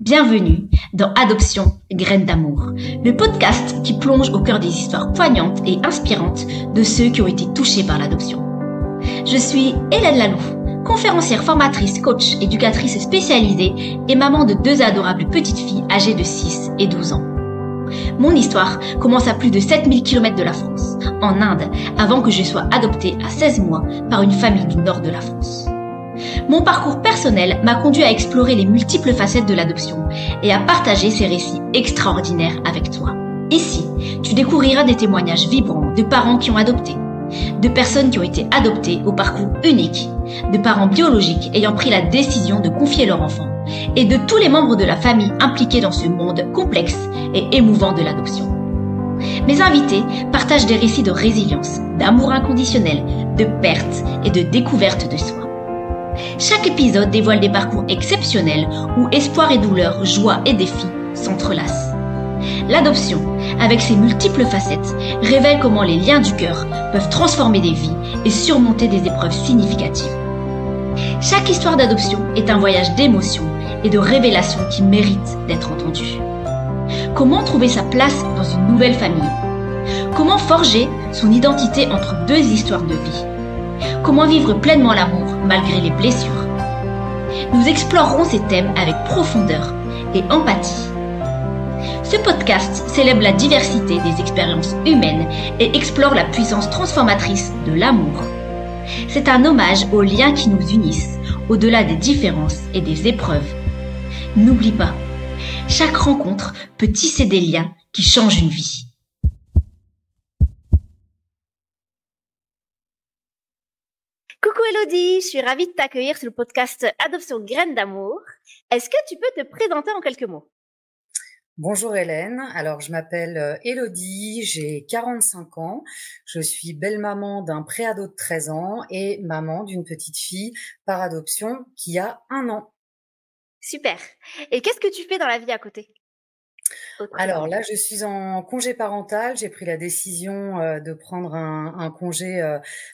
Bienvenue dans Adoption, graines d'amour, le podcast qui plonge au cœur des histoires poignantes et inspirantes de ceux qui ont été touchés par l'adoption. Je suis Hélène Laloux, conférencière formatrice, coach, éducatrice spécialisée et maman de 2 adorables petites filles âgées de 6 et 12 ans. Mon histoire commence à plus de 7000 km de la France, en Inde, avant que je sois adoptée à 16 mois par une famille du nord de la France. Mon parcours personnel m'a conduit à explorer les multiples facettes de l'adoption et à partager ces récits extraordinaires avec toi. Ici, tu découvriras des témoignages vibrants de parents qui ont adopté, de personnes qui ont été adoptées au parcours unique, de parents biologiques ayant pris la décision de confier leur enfant et de tous les membres de la famille impliqués dans ce monde complexe et émouvant de l'adoption. Mes invités partagent des récits de résilience, d'amour inconditionnel, de perte et de découverte de soi. Chaque épisode dévoile des parcours exceptionnels où espoir et douleur, joie et défis s'entrelacent. L'adoption, avec ses multiples facettes, révèle comment les liens du cœur peuvent transformer des vies et surmonter des épreuves significatives. Chaque histoire d'adoption est un voyage d'émotions et de révélations qui mérite d'être entendu. Comment trouver sa place dans une nouvelle famille? Comment forger son identité entre 2 histoires de vie? Comment vivre pleinement l'amour malgré les blessures? Nous explorerons ces thèmes avec profondeur et empathie. Ce podcast célèbre la diversité des expériences humaines et explore la puissance transformatrice de l'amour. C'est un hommage aux liens qui nous unissent, au-delà des différences et des épreuves. N'oublie pas, chaque rencontre peut tisser des liens qui changent une vie. Coucou Elodie, je suis ravie de t'accueillir sur le podcast Adoption, graines d'amour. Est-ce que tu peux te présenter en quelques mots? Bonjour Hélène, alors je m'appelle Elodie, j'ai 45 ans, je suis belle-maman d'un pré-ado de 13 ans et maman d'une petite fille par adoption qui a 1 an. Super. Et qu'est-ce que tu fais dans la vie à côté? Alors là, je suis en congé parental. J'ai pris la décision de prendre un congé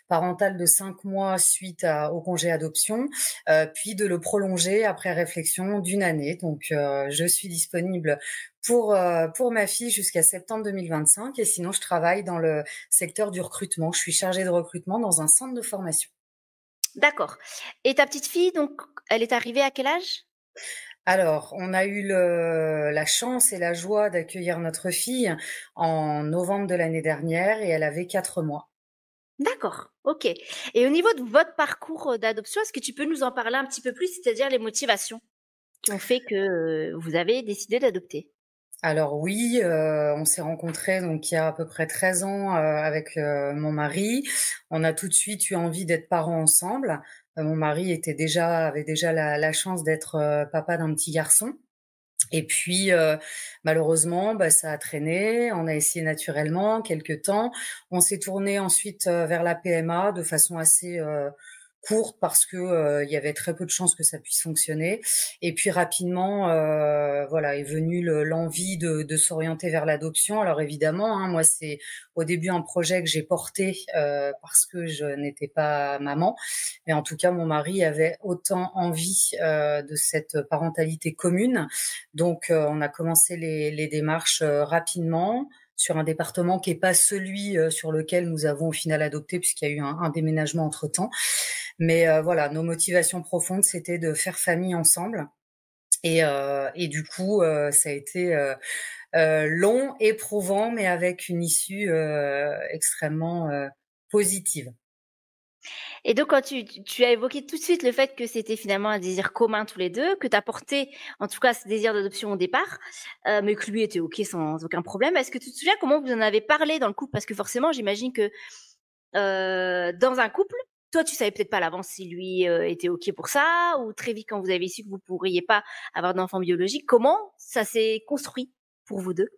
parental de 5 mois suite au congé adoption, puis de le prolonger après réflexion d'1 année. Donc, je suis disponible pour ma fille jusqu'à septembre 2025. Et sinon, je travaille dans le secteur du recrutement. Je suis chargée de recrutement dans un centre de formation. D'accord. Et ta petite fille, donc, elle est arrivée à quel âge? Alors, on a eu la chance et la joie d'accueillir notre fille en novembre de l'année dernière et elle avait 4 mois. D'accord, ok. Et au niveau de votre parcours d'adoption, est-ce que tu peux nous en parler un petit peu plus, c'est-à-dire les motivations qui ont fait que vous avez décidé d'adopter? Alors oui, on s'est rencontrés donc il y a à peu près 13 ans avec mon mari. On a tout de suite eu envie d'être parents ensemble. Mon mari avait déjà la chance d'être papa d'un petit garçon. Et puis malheureusement, ça a traîné. On a essayé naturellement quelques temps. On s'est tourné ensuite vers la PMA de façon assez courte parce que il y avait très peu de chances que ça puisse fonctionner. Et puis rapidement, voilà, est venue l'envie de s'orienter vers l'adoption. Alors évidemment, hein, moi c'est au début un projet que j'ai porté parce que je n'étais pas maman, mais en tout cas mon mari avait autant envie de cette parentalité commune. Donc on a commencé les démarches rapidement sur un département qui est pas celui sur lequel nous avons au final adopté puisqu'il y a eu un déménagement entre-temps. Mais voilà, nos motivations profondes, c'était de faire famille ensemble. Et du coup, ça a été long, éprouvant, mais avec une issue extrêmement positive. Et donc, quand tu as évoqué tout de suite le fait que c'était finalement un désir commun tous les deux, que tu as porté, en tout cas, ce désir d'adoption au départ, mais que lui était OK sans aucun problème. Est-ce que tu te souviens comment vous en avez parlé dans le couple? Parce que forcément, j'imagine que dans un couple, toi, tu savais peut-être pas à l'avance si lui était OK pour ça, ou très vite, quand vous avez su que vous pourriez pas avoir d'enfant biologique, comment ça s'est construit pour vous deux?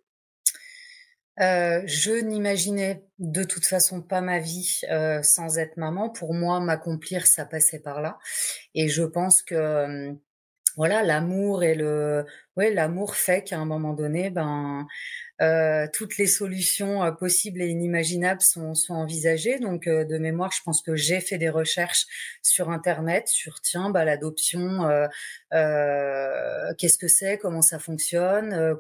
Je n'imaginais de toute façon pas ma vie sans être maman. Pour moi, m'accomplir, ça passait par là. Et je pense que voilà, l'amour fait qu'à un moment donné, toutes les solutions possibles et inimaginables sont envisagées. Donc, de mémoire, je pense que j'ai fait des recherches sur Internet sur tiens, l'adoption, qu'est-ce que c'est, comment ça fonctionne,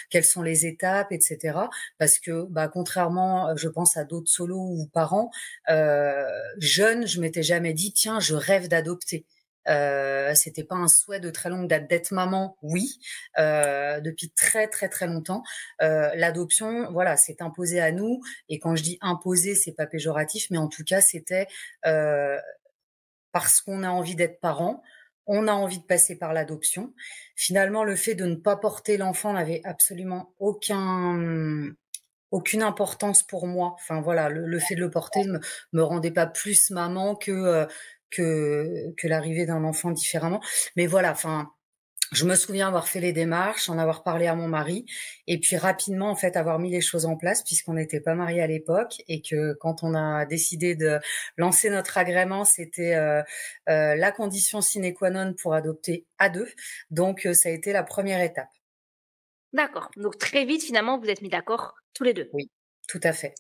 quelles sont les étapes, etc. Parce que, contrairement, je pense à d'autres solos ou parents jeunes, je m'étais jamais dit tiens, je rêve d'adopter. C'était pas un souhait de très longue date d'être maman, oui, depuis très très très longtemps. L'adoption, voilà, c'est imposé à nous. Et quand je dis imposé, c'est pas péjoratif, mais en tout cas, c'était parce qu'on a envie d'être parent, on a envie de passer par l'adoption. Finalement, le fait de ne pas porter l'enfant n'avait absolument aucune importance pour moi. Enfin voilà, le fait de le porter me rendait pas plus maman que l'arrivée d'un enfant différemment. Mais voilà, enfin, je me souviens avoir fait les démarches, en avoir parlé à mon mari, et puis rapidement en fait avoir mis les choses en place puisqu'on n'était pas mariés à l'époque et que quand on a décidé de lancer notre agrément, c'était la condition sine qua non pour adopter à deux. Donc ça a été la première étape. D'accord. Donc très vite, finalement, vous êtes mis d'accord tous les 2. Oui, tout à fait.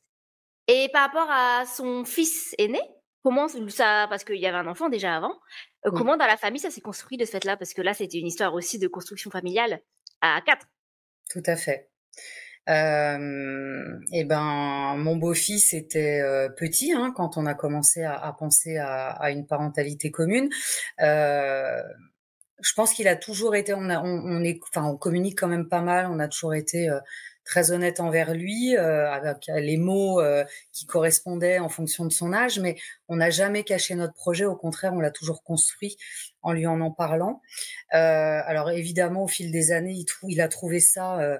Et par rapport à son fils aîné, comment ça parce qu'il y avait un enfant déjà avant, Oui, comment dans la famille ça s'est construit de ce fait-là? Parce que là, c'était une histoire aussi de construction familiale à 4. tout à fait. Et ben, mon beau-fils était petit quand on a commencé à penser à une parentalité commune. Euh, je pense qu'il a toujours été, on communique quand même pas mal. On a toujours été très honnête envers lui, avec les mots qui correspondaient en fonction de son âge, mais on n'a jamais caché notre projet. Au contraire, on l'a toujours construit en lui en parlant. Alors évidemment, au fil des années, il a trouvé ça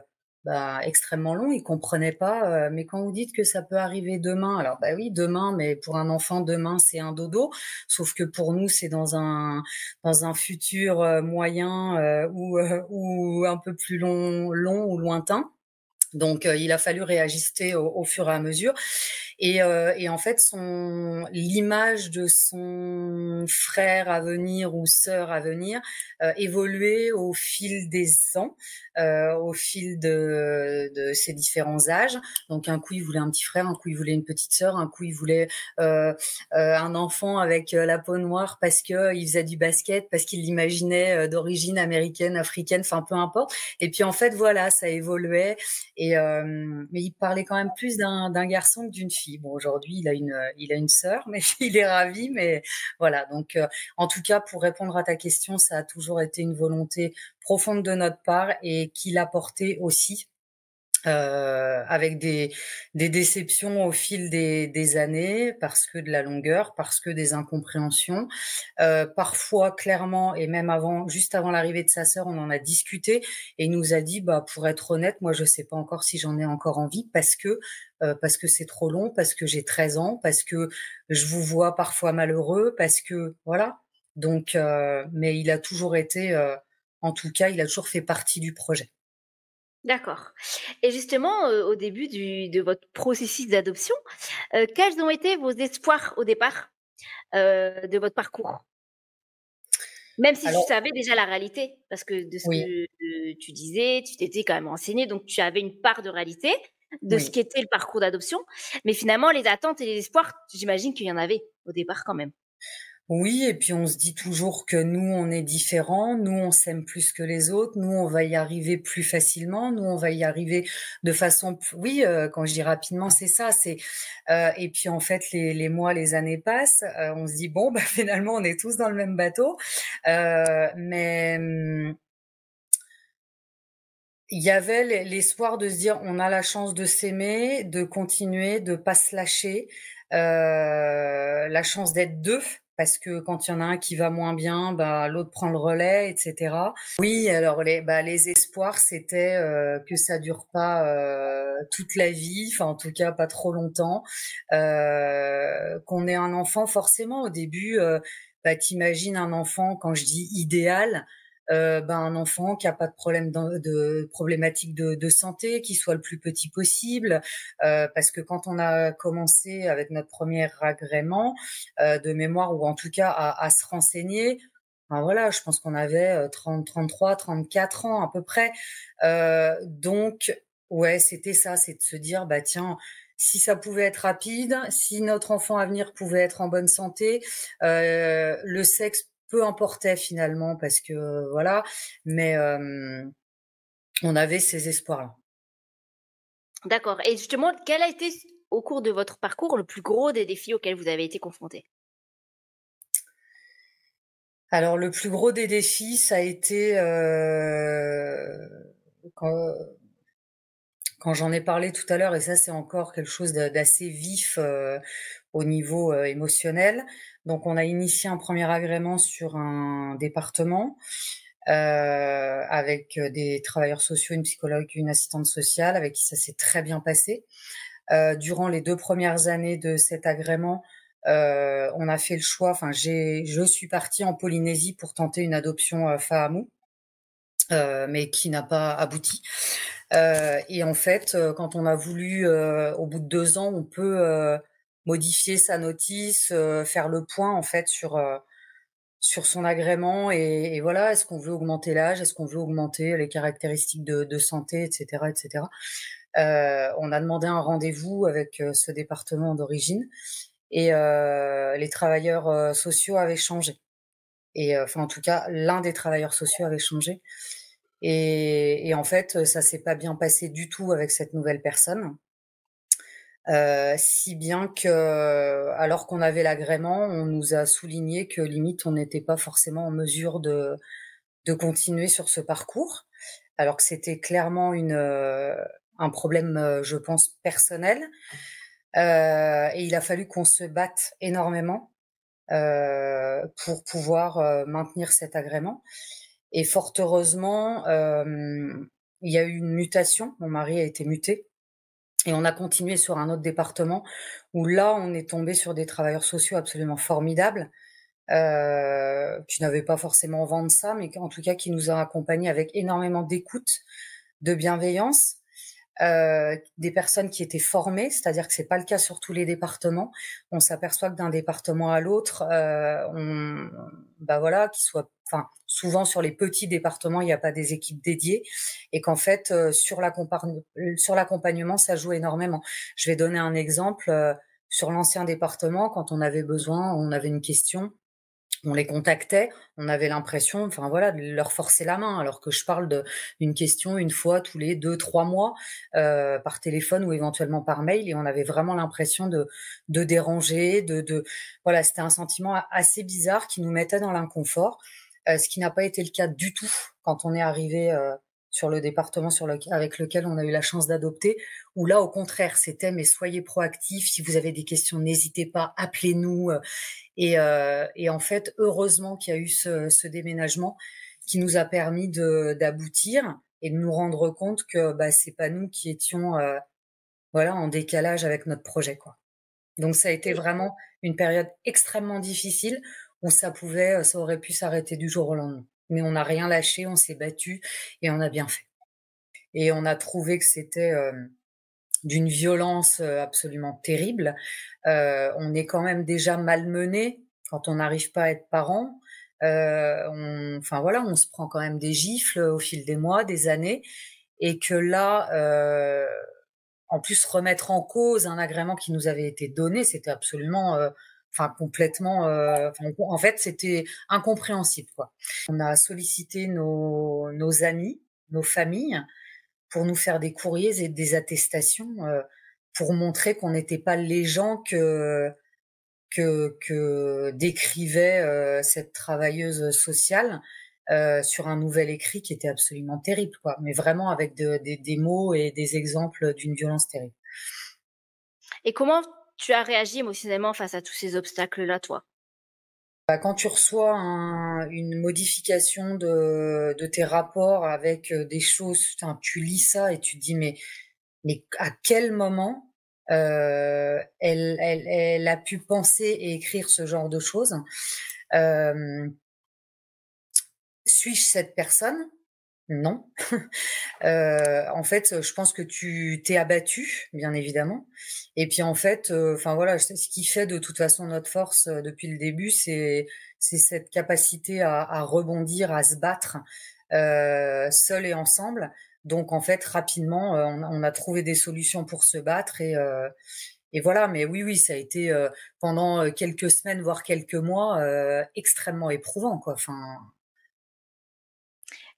extrêmement long. Il comprenait pas. Mais quand vous dites que ça peut arriver demain, alors oui, demain, mais pour un enfant, demain, c'est un dodo. Sauf que pour nous, c'est dans un futur moyen ou un peu plus long ou lointain. Donc, il a fallu réajuster au fur et à mesure. Et en fait, l'image de son frère à venir ou sœur à venir évoluait au fil des ans, au fil de ses différents âges. Donc, un coup, il voulait un petit frère, un coup, il voulait une petite sœur, un coup, il voulait un enfant avec la peau noire parce que il faisait du basket, parce qu'il l'imaginait d'origine américaine, africaine, enfin peu importe. Et puis en fait, voilà, ça évoluait. Mais il parlait quand même plus d'un garçon que d'une fille. Bon, aujourd'hui, il a une sœur, mais il est ravi. Mais voilà. Donc, en tout cas, pour répondre à ta question, ça a toujours été une volonté profonde de notre part et qu'il a porté aussi. Avec des déceptions au fil des années, parce que de la longueur, parce que des incompréhensions. Parfois, clairement, et même juste avant l'arrivée de sa sœur, on en a discuté et il nous a dit, pour être honnête, moi, je sais pas encore si j'en ai encore envie parce que c'est trop long, parce que j'ai 13 ans, parce que je vous vois parfois malheureux, parce que voilà. Donc, mais il a toujours été, en tout cas, il a toujours fait partie du projet. D'accord. Et justement, au début de votre processus d'adoption, quels ont été vos espoirs au départ, de votre parcours? Même si tu Alors, savais déjà la réalité, parce que de ce que, oui, tu disais, tu t'étais quand même renseignée, donc tu avais une part de réalité de ce oui. qu'était le parcours d'adoption. Mais finalement, les attentes et les espoirs, j'imagine qu'il y en avait au départ quand même. Oui, et puis on se dit toujours que nous, on est différents, nous, on s'aime plus que les autres, nous, on va y arriver plus facilement, nous, on va y arriver de façon, oui, quand je dis rapidement, c'est ça, et puis en fait, les mois, les années passent, on se dit bon, finalement, on est tous dans le même bateau, mais il y avait l'espoir de se dire on a la chance de s'aimer, de continuer, de pas se lâcher, la chance d'être deux parce que quand il y en a un qui va moins bien, l'autre prend le relais, etc. Oui, alors les espoirs c'était que ça dure pas toute la vie, enfin en tout cas pas trop longtemps, qu'on ait un enfant forcément au début. T'imagines un enfant, quand je dis idéal, un enfant qui a pas de problème de problématique de santé, qui soit le plus petit possible, parce que quand on a commencé avec notre premier agrément de mémoire, ou en tout cas à se renseigner, voilà, je pense qu'on avait 30, 33, 34 ans à peu près. Donc Ouais, c'était ça, c'est de se dire, bah tiens, si ça pouvait être rapide, si notre enfant à venir pouvait être en bonne santé, le sexe peu importait finalement parce que voilà, mais on avait ces espoirs-là. D'accord. Et justement, quel a été, au cours de votre parcours, le plus gros des défis auxquels vous avez été confrontés? Alors le plus gros des défis, ça a été, quand quand j'en ai parlé tout à l'heure et ça c'est encore quelque chose d'assez vif, au niveau, émotionnel. Donc on a initié un premier agrément sur un département, avec, des travailleurs sociaux, une psychologue, une assistante sociale avec qui ça s'est très bien passé. Durant les 2 premières années de cet agrément, on a fait le choix, enfin je suis partie en Polynésie pour tenter une adoption, Fahamou, mais qui n'a pas abouti. Et en fait, quand on a voulu, au bout de 2 ans, on peut, modifier sa notice, faire le point en fait sur son agrément et voilà. Est-ce qu'on veut augmenter l'âge? Est-ce qu'on veut augmenter les caractéristiques de santé et cetera et cetera? On a demandé un rendez-vous avec, ce département d'origine et les travailleurs, sociaux avaient changé et enfin, en tout cas, l'un des travailleurs sociaux avait changé et en fait, ça s'est pas bien passé du tout avec cette nouvelle personne. Si bien que, alors qu'on avait l'agrément, on nous a souligné que limite on n'était pas forcément en mesure de continuer sur ce parcours, alors que c'était clairement un problème, je pense personnel. Et il a fallu qu'on se batte énormément, pour pouvoir, maintenir cet agrément et fort heureusement, il y a eu une mutation. Mon mari a été muté et on a continué sur un autre département où là, on est tombé sur des travailleurs sociaux absolument formidables, qui n'avaient pas forcément vent de ça, mais en tout cas qui nous ont accompagnés avec énormément d'écoute, de bienveillance, des personnes qui étaient formées, c'est-à-dire que c'est pas le cas sur tous les départements. On s'aperçoit que d'un département à l'autre, bah voilà, qu'ils soient, enfin, souvent sur les petits départements, il n'y a pas des équipes dédiées, et qu'en fait, sur l'accompagnement, ça joue énormément. Je vais donner un exemple. Sur l'ancien département, quand on avait besoin, on avait une question, on les contactait, on avait l'impression, enfin voilà, de leur forcer la main, alors que je parle d'une question une fois tous les 2, 3 mois, par téléphone ou éventuellement par mail, et on avait vraiment l'impression de déranger, voilà, c'était un sentiment assez bizarre qui nous mettait dans l'inconfort, ce qui n'a pas été le cas du tout quand on est arrivé sur le département avec lequel on a eu la chance d'adopter, où là, au contraire, c'était mais soyez proactifs, si vous avez des questions, n'hésitez pas, appelez-nous. Et en fait, heureusement qu'il y a eu ce déménagement qui nous a permis d'aboutir et de nous rendre compte que bah, c'est pas nous qui étions voilà, en décalage avec notre projet, quoi. Donc ça a été vraiment une période extrêmement difficile où ça aurait pu s'arrêter du jour au lendemain. Mais on n'a rien lâché, on s'est battu et on a bien fait. Et on a trouvé que c'était d'une violence absolument terrible. On est quand même déjà malmené quand on n'arrive pas à être parent. Enfin voilà, on se prend quand même des gifles au fil des mois, des années, et que là, en plus remettre en cause un agrément qui nous avait été donné, c'était absolument, enfin complètement, en fait, c'était incompréhensible, quoi. On a sollicité nos amis, nos familles, pour nous faire des courriers et des attestations, pour montrer qu'on n'était pas les gens que décrivait, cette travailleuse sociale, sur un nouvel écrit qui était absolument terrible, quoi, mais vraiment avec des mots et des exemples d'une violence terrible. Et comment tu as réagi émotionnellement face à tous ces obstacles-là, toi? Bah, quand tu reçois une modification de tes rapports avec, des choses, enfin, tu lis ça et tu te dis: «Mais à quel moment, elle a pu penser et écrire ce genre de choses?» Hem, Suis-je cette personne? Non. En fait, je pense que tu t'es abattu, bien évidemment, et puis, en fait, enfin, voilà, ce qui fait de toute façon notre force, depuis le début, c'est cette capacité à rebondir, à se battre, seuls et ensemble. Donc en fait, rapidement, on a trouvé des solutions pour se battre et voilà. Mais oui, ça a été pendant quelques semaines, voire quelques mois, extrêmement éprouvant, quoi. Enfin,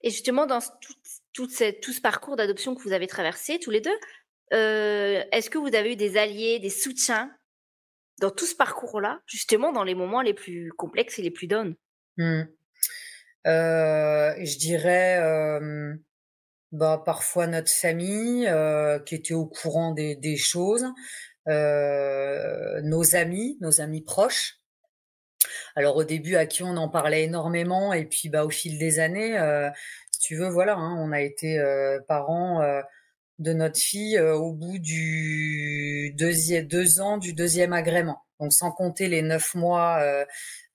Et justement, dans tout ce parcours d'adoption que vous avez traversé tous les deux, est-ce que vous avez eu des alliés, des soutiens dans tout ce parcours-là, justement dans les moments les plus complexes et les plus downs? mmh. Je dirais, bah, parfois notre famille, qui était au courant des choses, nos amis proches. Alors au début, à qui on en parlait énormément et puis, bah, au fil des années, si tu veux, voilà, hein, on a été, parents, de notre fille, au bout du 2 ans du deuxième agrément. Donc sans compter les 9 mois,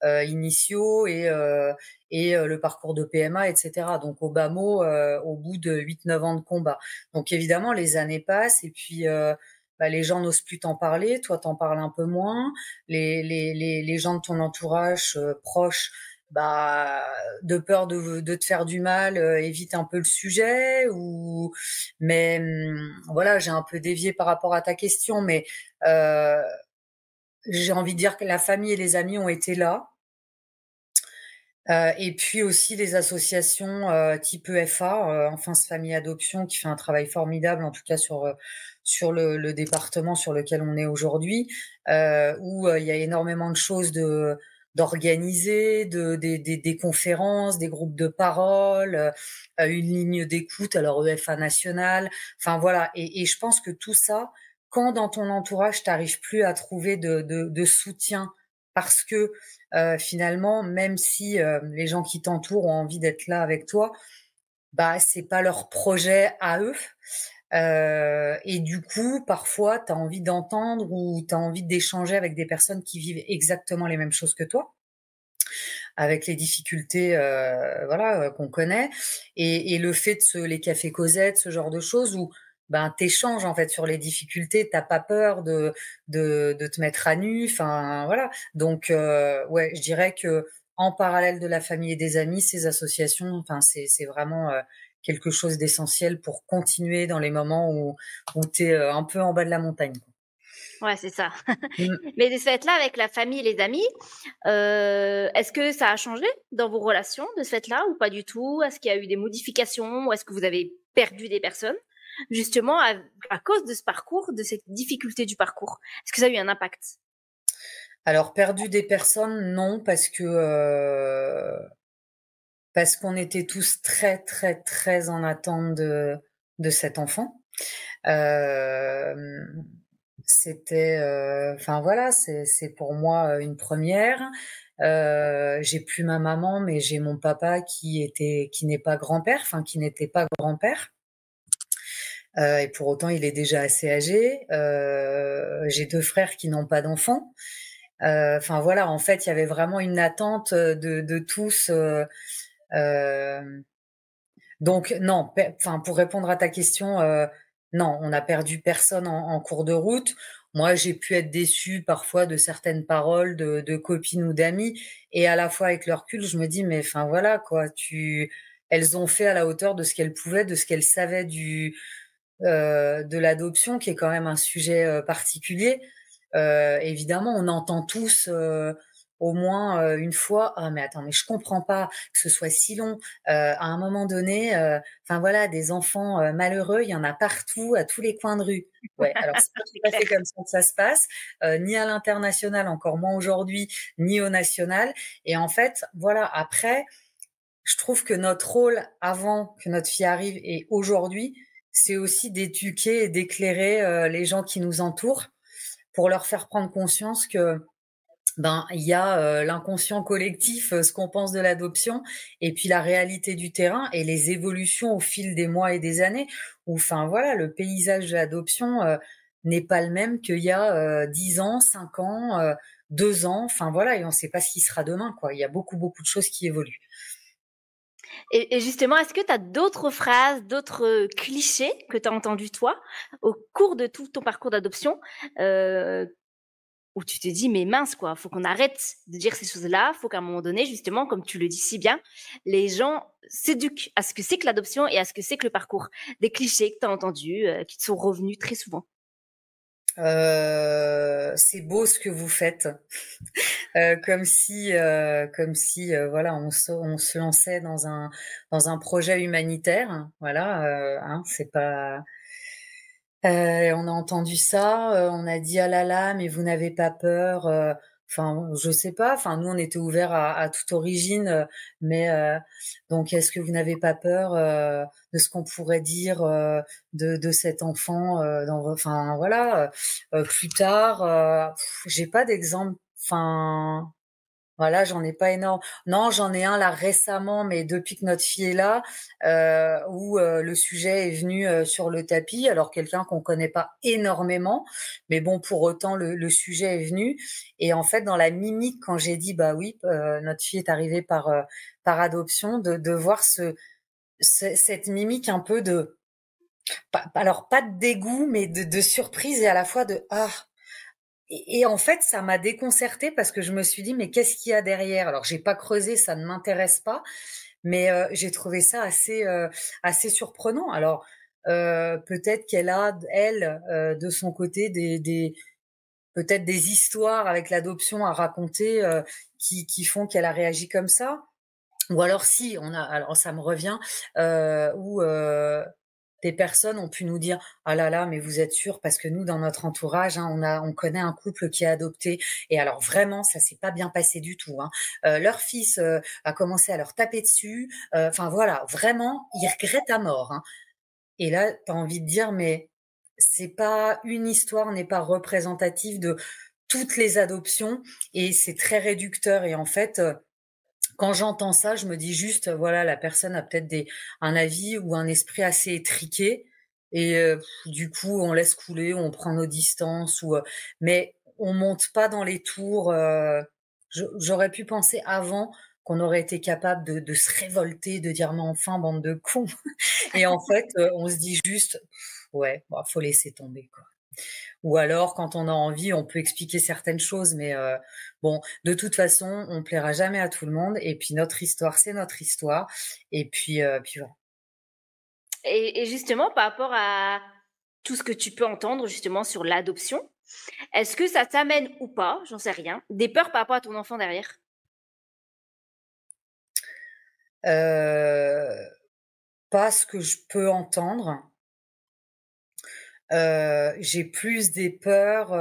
initiaux et le parcours de PMA et cetera. Donc au bas mot, au bout de 8-9 ans de combat. Donc évidemment, les années passent et puis, bah, les gens n'osent plus t'en parler. Toi, tu en parles un peu moins. Les gens de ton entourage, proche, bah, de peur de te faire du mal, évite un peu le sujet mais, voilà, j'ai un peu dévié par rapport à ta question, mais, j'ai envie de dire que la famille et les amis ont été là. Et puis aussi les associations, type EFA, Enfance Famille Adoption, qui fait un travail formidable, en tout cas sur le département sur lequel on est aujourd'hui, où, il y a énormément de choses d'organiser, des conférences, des groupes de parole, une ligne d'écoute, alors EFA nationale, enfin voilà. Et je pense que tout ça, quand dans ton entourage, tu arrives plus à trouver de soutien parce que finalement, même si les gens qui t'entourent ont envie d'être là avec toi, bah c'est pas leur projet à eux. Et du coup, parfois, tu as envie d'entendre ou tu as envie d'échanger avec des personnes qui vivent exactement les mêmes choses que toi, avec les difficultés, voilà, qu'on connaît, et le fait les cafés Cosette, ce genre de choses où ben t'échanges en fait sur les difficultés, t'as pas peur de te mettre à nu, enfin voilà. Donc ouais, je dirais que en parallèle de la famille et des amis, ces associations, enfin c'est vraiment quelque chose d'essentiel pour continuer dans les moments où t'es un peu en bas de la montagne, quoi. Ouais, c'est ça. Mmh. Mais de ce fait-là, avec la famille et les amis, est-ce que ça a changé dans vos relations de ce fait-là ou pas du tout? Est-ce qu'il y a eu des modifications ou est-ce que vous avez perdu des personnes justement à cause de ce parcours, de cette difficulté du parcours? Est-ce que ça a eu un impact? Alors perdu des personnes, non, parce qu'on était tous très, très, très en attente de cet enfant. C'était, enfin voilà, c'est pour moi une première. J'ai plus ma maman, mais j'ai mon papa qui n'est pas grand-père, enfin qui n'était pas grand-père. Et pour autant, il est déjà assez âgé. J'ai 2 frères qui n'ont pas d'enfants. Enfin voilà, en fait, il y avait vraiment une attente de tous. Donc non, enfin pour répondre à ta question, non, on n'a perdu personne en cours de route. Moi, j'ai pu être déçue parfois de certaines paroles de copines ou d'amis, et à la fois avec le recul, je me dis mais enfin voilà quoi, elles ont fait à la hauteur de ce qu'elles pouvaient, de ce qu'elles savaient de l'adoption, qui est quand même un sujet particulier. Évidemment, on entend tous au moins une fois, ah mais attends, mais je comprends pas que ce soit si long. À un moment donné, enfin voilà, des enfants malheureux, il y en a partout, à tous les coins de rue. Ouais, alors c'est pas C'est tout à clair. fait comme ça que ça se passe, ni à l'international, encore moins aujourd'hui, ni au national. Et en fait, voilà, après, je trouve que notre rôle avant que notre fille arrive et aujourd'hui, c'est aussi d'éduquer et d'éclairer les gens qui nous entourent pour leur faire prendre conscience que ben il y a l'inconscient collectif, ce qu'on pense de l'adoption, et puis la réalité du terrain et les évolutions au fil des mois et des années. Où, enfin voilà, le paysage de l'adoption n'est pas le même qu'il y a 10 ans, 5 ans, 2 ans. Enfin voilà, et on ne sait pas ce qui sera demain, quoi. Il y a beaucoup beaucoup de choses qui évoluent. Et justement, est-ce que tu as d'autres phrases, d'autres clichés que tu as entendus toi au cours de tout ton parcours d'adoption, où tu te dis, mais mince, quoi, faut qu'on arrête de dire ces choses-là, faut qu'à un moment donné, justement, comme tu le dis si bien, les gens s'éduquent à ce que c'est que l'adoption et à ce que c'est que le parcours. Des clichés que tu as entendus, qui te sont revenus très souvent. C'est beau ce que vous faites. Comme si, voilà, on se lançait dans un projet humanitaire. Voilà, hein, c'est pas. On a entendu ça, on a dit ah là là, mais vous n'avez pas peur. Enfin, je sais pas. Enfin, nous, on était ouverts à toute origine, mais donc, est-ce que vous n'avez pas peur de ce qu'on pourrait dire de cet enfant enfin, voilà. Plus tard, j'ai pas d'exemple. Enfin, voilà, j'en ai pas énorme. Non, j'en ai un là récemment, mais depuis que notre fille est là, où le sujet est venu sur le tapis. Alors quelqu'un qu'on connaît pas énormément, mais bon, pour autant le sujet est venu. Et en fait, dans la mimique, quand j'ai dit bah oui, notre fille est arrivée par adoption, de voir cette mimique un peu de, alors pas de dégoût, mais de surprise et à la fois de ah. Et en fait, ça m'a déconcertée parce que je me suis dit, mais qu'est-ce qu'il y a derrière? Alors, j'ai pas creusé, ça ne m'intéresse pas, mais j'ai trouvé ça assez surprenant. Alors, peut-être qu'elle a, elle, de son côté, peut-être des histoires avec l'adoption à raconter qui font qu'elle a réagi comme ça. Ou alors si, alors ça me revient, où des personnes ont pu nous dire ah là là mais vous êtes sûr parce que nous dans notre entourage hein, on connaît un couple qui a adopté et alors vraiment ça s'est pas bien passé du tout hein. Leur fils a commencé à leur taper dessus enfin voilà vraiment ils regrettent à mort hein. Et là t'as envie de dire mais c'est pas une histoire n'est pas représentative de toutes les adoptions et c'est très réducteur et en fait quand j'entends ça, je me dis juste, voilà, la personne a peut-être un avis ou un esprit assez étriqué et du coup, on laisse couler, on prend nos distances mais on monte pas dans les tours. J'aurais pu penser avant qu'on aurait été capable de se révolter, de dire mais enfin bande de cons. Et en fait, on se dit juste, ouais, bah, faut laisser tomber quoi. Ou alors, quand on a envie, on peut expliquer certaines choses, mais bon, de toute façon, on plaira jamais à tout le monde. Et puis notre histoire, c'est notre histoire. Et puis voilà. Et justement, par rapport à tout ce que tu peux entendre justement sur l'adoption, est-ce que ça t'amène ou pas, j'en sais rien, des peurs par rapport à ton enfant derrière? Pas ce que je peux entendre. J'ai plus des peurs,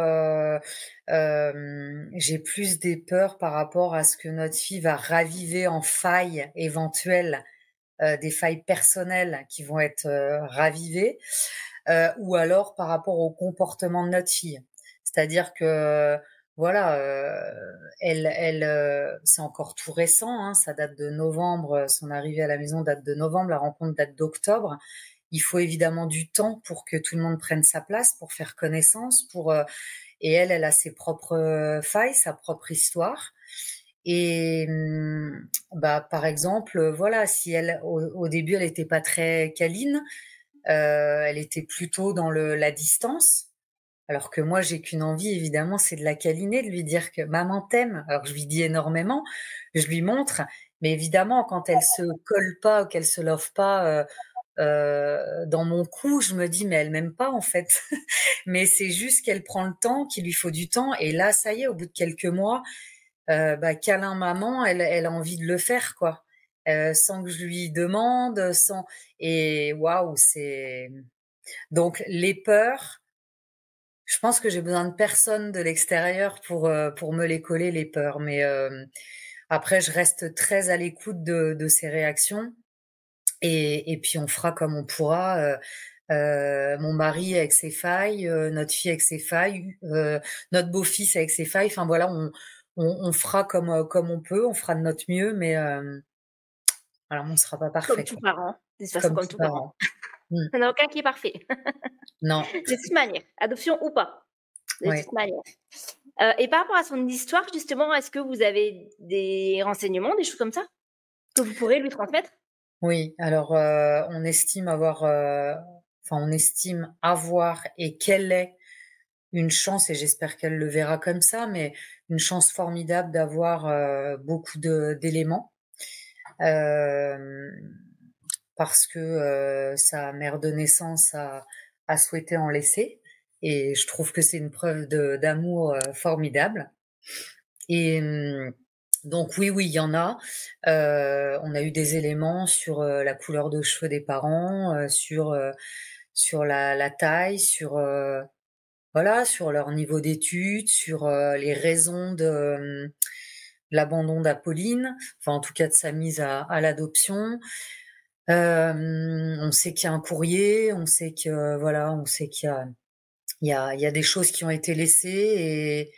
j'ai plus des peurs par rapport à ce que notre fille va raviver en failles éventuelles, des failles personnelles qui vont être ravivées, ou alors par rapport au comportement de notre fille. C'est-à-dire que voilà, c'est encore tout récent, hein, ça date de novembre, son arrivée à la maison date de novembre, la rencontre date d'octobre. Il faut évidemment du temps pour que tout le monde prenne sa place, pour faire connaissance, et elle a ses propres failles, sa propre histoire. Et bah par exemple, voilà, si elle au début elle était pas très câline, elle était plutôt dans la distance. Alors que moi j'ai qu'une envie évidemment, c'est de la câliner, de lui dire que maman t'aime. Alors je lui dis énormément, je lui montre, mais évidemment quand elle se colle pas ou qu'elle se love pas dans mon cou, je me dis mais elle m'aime pas en fait. Mais c'est juste qu'elle prend le temps, qu'il lui faut du temps. Et là, ça y est, au bout de quelques mois, bah, câlin maman, elle a envie de le faire quoi, sans que je lui demande, sans. Et waouh, c'est donc les peurs. Je pense que j'ai besoin de personne de l'extérieur pour me les coller les peurs. Mais après, je reste très à l'écoute de ses réactions. Et puis on fera comme on pourra. Mon mari avec ses failles, notre fille avec ses failles, notre beau-fils avec ses failles. Enfin voilà, on fera comme on peut, on fera de notre mieux, mais voilà, on sera pas Comme parfait, tout quoi. parent, de toute façon, Comme comme tout tout parent. parent. Mmh. Il n'y en a aucun qui est parfait. Non, De toute manière, adoption ou pas, de ouais. toute manière. Et par rapport à son histoire, justement, est-ce que vous avez des renseignements, des choses comme ça, que vous pourrez lui transmettre? Oui, alors on estime avoir et quelle est une chance, et j'espère qu'elle le verra comme ça, mais une chance formidable d'avoir beaucoup d'éléments. Parce que sa mère de naissance a souhaité en laisser. Et je trouve que c'est une preuve d'amour formidable. Et donc oui, il y en a. On a eu des éléments sur la couleur de cheveux des parents, sur la taille, voilà, sur leur niveau d'études, sur les raisons de l'abandon d'Apolline, enfin en tout cas de sa mise à l'adoption. On sait qu'il y a un courrier, on sait que voilà, on sait qu'il y a des choses qui ont été laissées,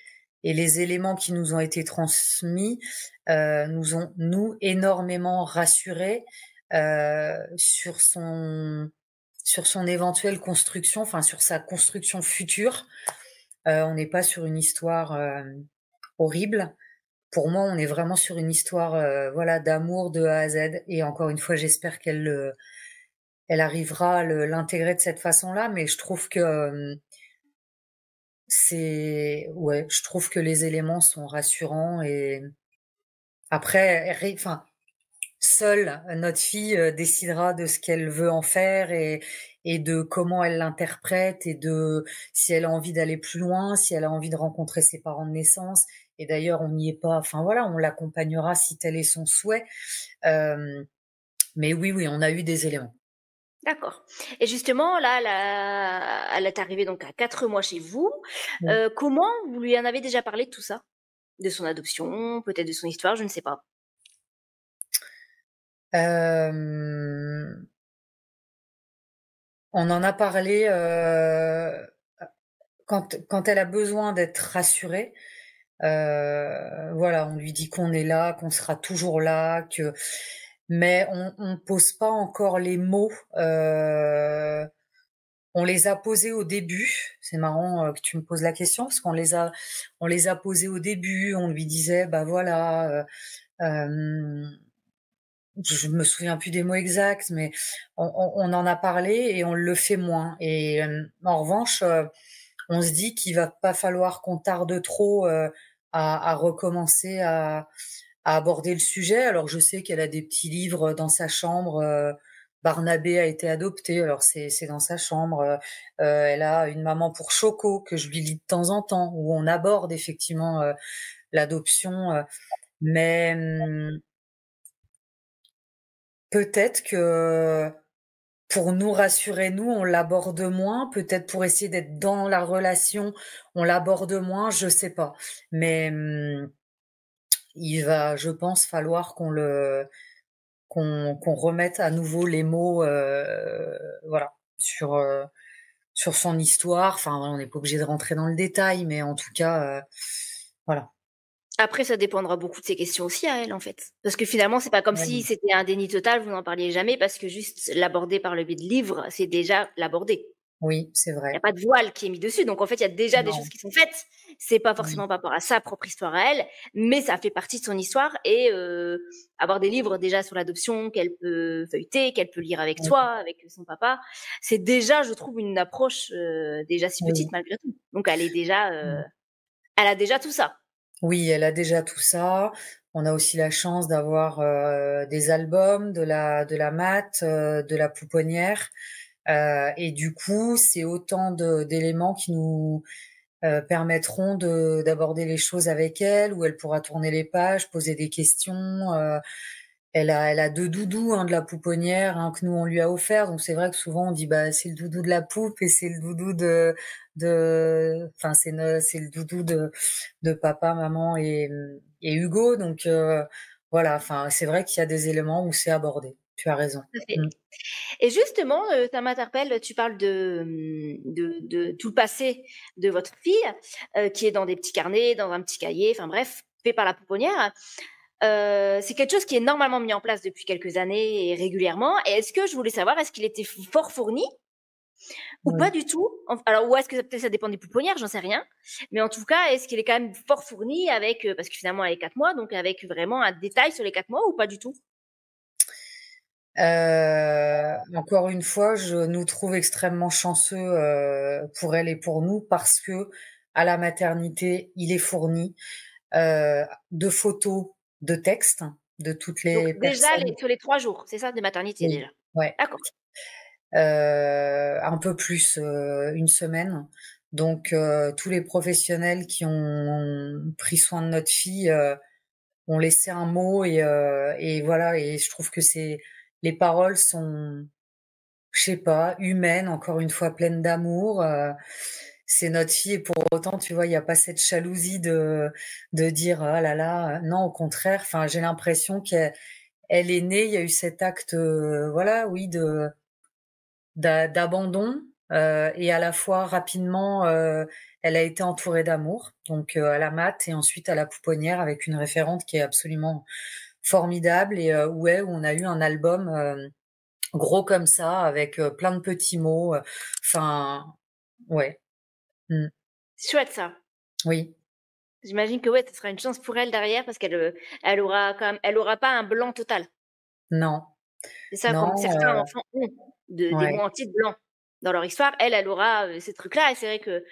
et les éléments qui nous ont été transmis nous ont énormément rassurés sur son éventuelle construction, enfin sur sa construction future. On n'est pas sur une histoire horrible. Pour moi, on est vraiment sur une histoire voilà, d'amour de A à Z. Et encore une fois, j'espère elle arrivera à l'intégrer de cette façon-là. Mais je trouve que je trouve que les éléments sont rassurants. Et après, enfin, seule notre fille décidera de ce qu'elle veut en faire, et de comment elle l'interprète, et de si elle a envie d'aller plus loin, si elle a envie de rencontrer ses parents de naissance. Et d'ailleurs, on n'y est pas. Enfin voilà, on l'accompagnera si tel est son souhait. Mais oui, on a eu des éléments. D'accord. Et justement, là, elle est arrivée donc à 4 mois chez vous. Oui. Comment vous lui en avez déjà parlé de tout ça? De son adoption, peut-être de son histoire, je ne sais pas. On en a parlé quand elle a besoin d'être rassurée. Voilà, on lui dit qu'on est là, qu'on sera toujours là, mais on pose pas encore les mots. On les a posés au début. C'est marrant que tu me poses la question, parce qu'on les a posés au début. On lui disait, bah voilà. Je me souviens plus des mots exacts, mais on en a parlé, et on le fait moins. Et en revanche, on se dit qu'il va pas falloir qu'on tarde trop à recommencer à aborder le sujet. Alors je sais qu'elle a des petits livres dans sa chambre. Barnabé a été adopté, alors c'est dans sa chambre. Elle a une maman pour Choco que je lui lis de temps en temps, où on aborde effectivement l'adoption. Mais peut-être que pour nous rassurer, nous, on l'aborde moins. Peut-être pour essayer d'être dans la relation, on l'aborde moins, je sais pas. Mais il va, je pense, falloir qu'on remette à nouveau les mots, voilà, sur son histoire. Enfin, on n'est pas obligé de rentrer dans le détail, mais en tout cas, voilà. Après, ça dépendra beaucoup de ses questions aussi à elle, en fait. Parce que finalement, c'est pas comme si Oui, c'était un déni total, vous n'en parliez jamais, parce que juste l'aborder par le biais de livres, c'est déjà l'aborder. oui, c'est Il n'y a vrai. pas de voile qui est mis dessus. Donc, en fait, il y a déjà des choses Non, qui sont faites. C'est pas oui, forcément par rapport à sa propre histoire à elle, mais ça fait partie de son histoire. Et avoir des livres déjà sur l'adoption qu'elle peut feuilleter, qu'elle peut lire avec oui, toi, avec son papa, c'est déjà, je trouve, une approche déjà si petite oui. malgré tout. Donc, elle a déjà tout ça. Oui, elle a déjà tout ça. On a aussi la chance d'avoir des albums, de la maths, de la pouponnière. Et du coup, c'est autant d'éléments qui nous permettront d'aborder les choses avec elle, où elle pourra tourner les pages, poser des questions. Elle a deux doudous, hein, de la pouponnière, hein, que nous on lui a offert. Donc c'est vrai que souvent on dit bah c'est le doudou de la poupe, et c'est le doudou enfin c'est le doudou de papa, maman et Hugo. Donc voilà, enfin c'est vrai qu'il y a des éléments où c'est abordé. Tu as raison. Tout à fait. Mm. Et justement, ça m'interpelle, tu parles de tout le passé de votre fille, qui est dans des petits carnets, dans un petit cahier, enfin bref, fait par la pouponnière. C'est quelque chose qui est normalement mis en place depuis quelques années et régulièrement. Et est-ce que je voulais savoir, est-ce qu'il était fort fourni ou pas Oui. du tout? Alors, ou est-ce que peut-être ça dépend des pouponnières, j'en sais rien. Mais en tout cas, est-ce qu'il est quand même fort fourni avec, parce que finalement elle est 4 mois, donc avec vraiment un détail sur les 4 mois ou pas du tout? Encore une fois, je nous trouve extrêmement chanceux, pour elle et pour nous parce que à la maternité, il est fourni, de photos, de textes de toutes Donc les déjà personnes. sur les 3 jours, c'est ça, de maternité Oui, déjà? ouais, D'accord. un peu plus, 1 semaine. Donc tous les professionnels qui ont pris soin de notre fille, ont laissé un mot et voilà et je trouve que c'est les paroles sont, je sais pas, humaines, encore une fois pleines d'amour, c'est notre fille et pour autant, tu vois, il y a pas cette jalousie de dire: «Ah là là», non, au contraire, enfin, j'ai l'impression qu'elle est née, il y a eu cet acte, voilà, oui, d'abandon, et à la fois rapidement, elle a été entourée d'amour, donc à la mat et ensuite à la pouponnière avec une référente qui est absolument formidable et ouais, où on a eu un album, gros comme ça avec, plein de petits mots, enfin, ouais. Mmh. C'est chouette ça. Oui. J'imagine que ouais, ce sera une chance pour elle derrière parce qu'elle aura quand même elle aura pas un blanc total. Non, C'est ça, non, comme certains enfants ont des ouais, mots entiers de blanc dans leur histoire. Elle aura, ces trucs-là et c'est vrai que,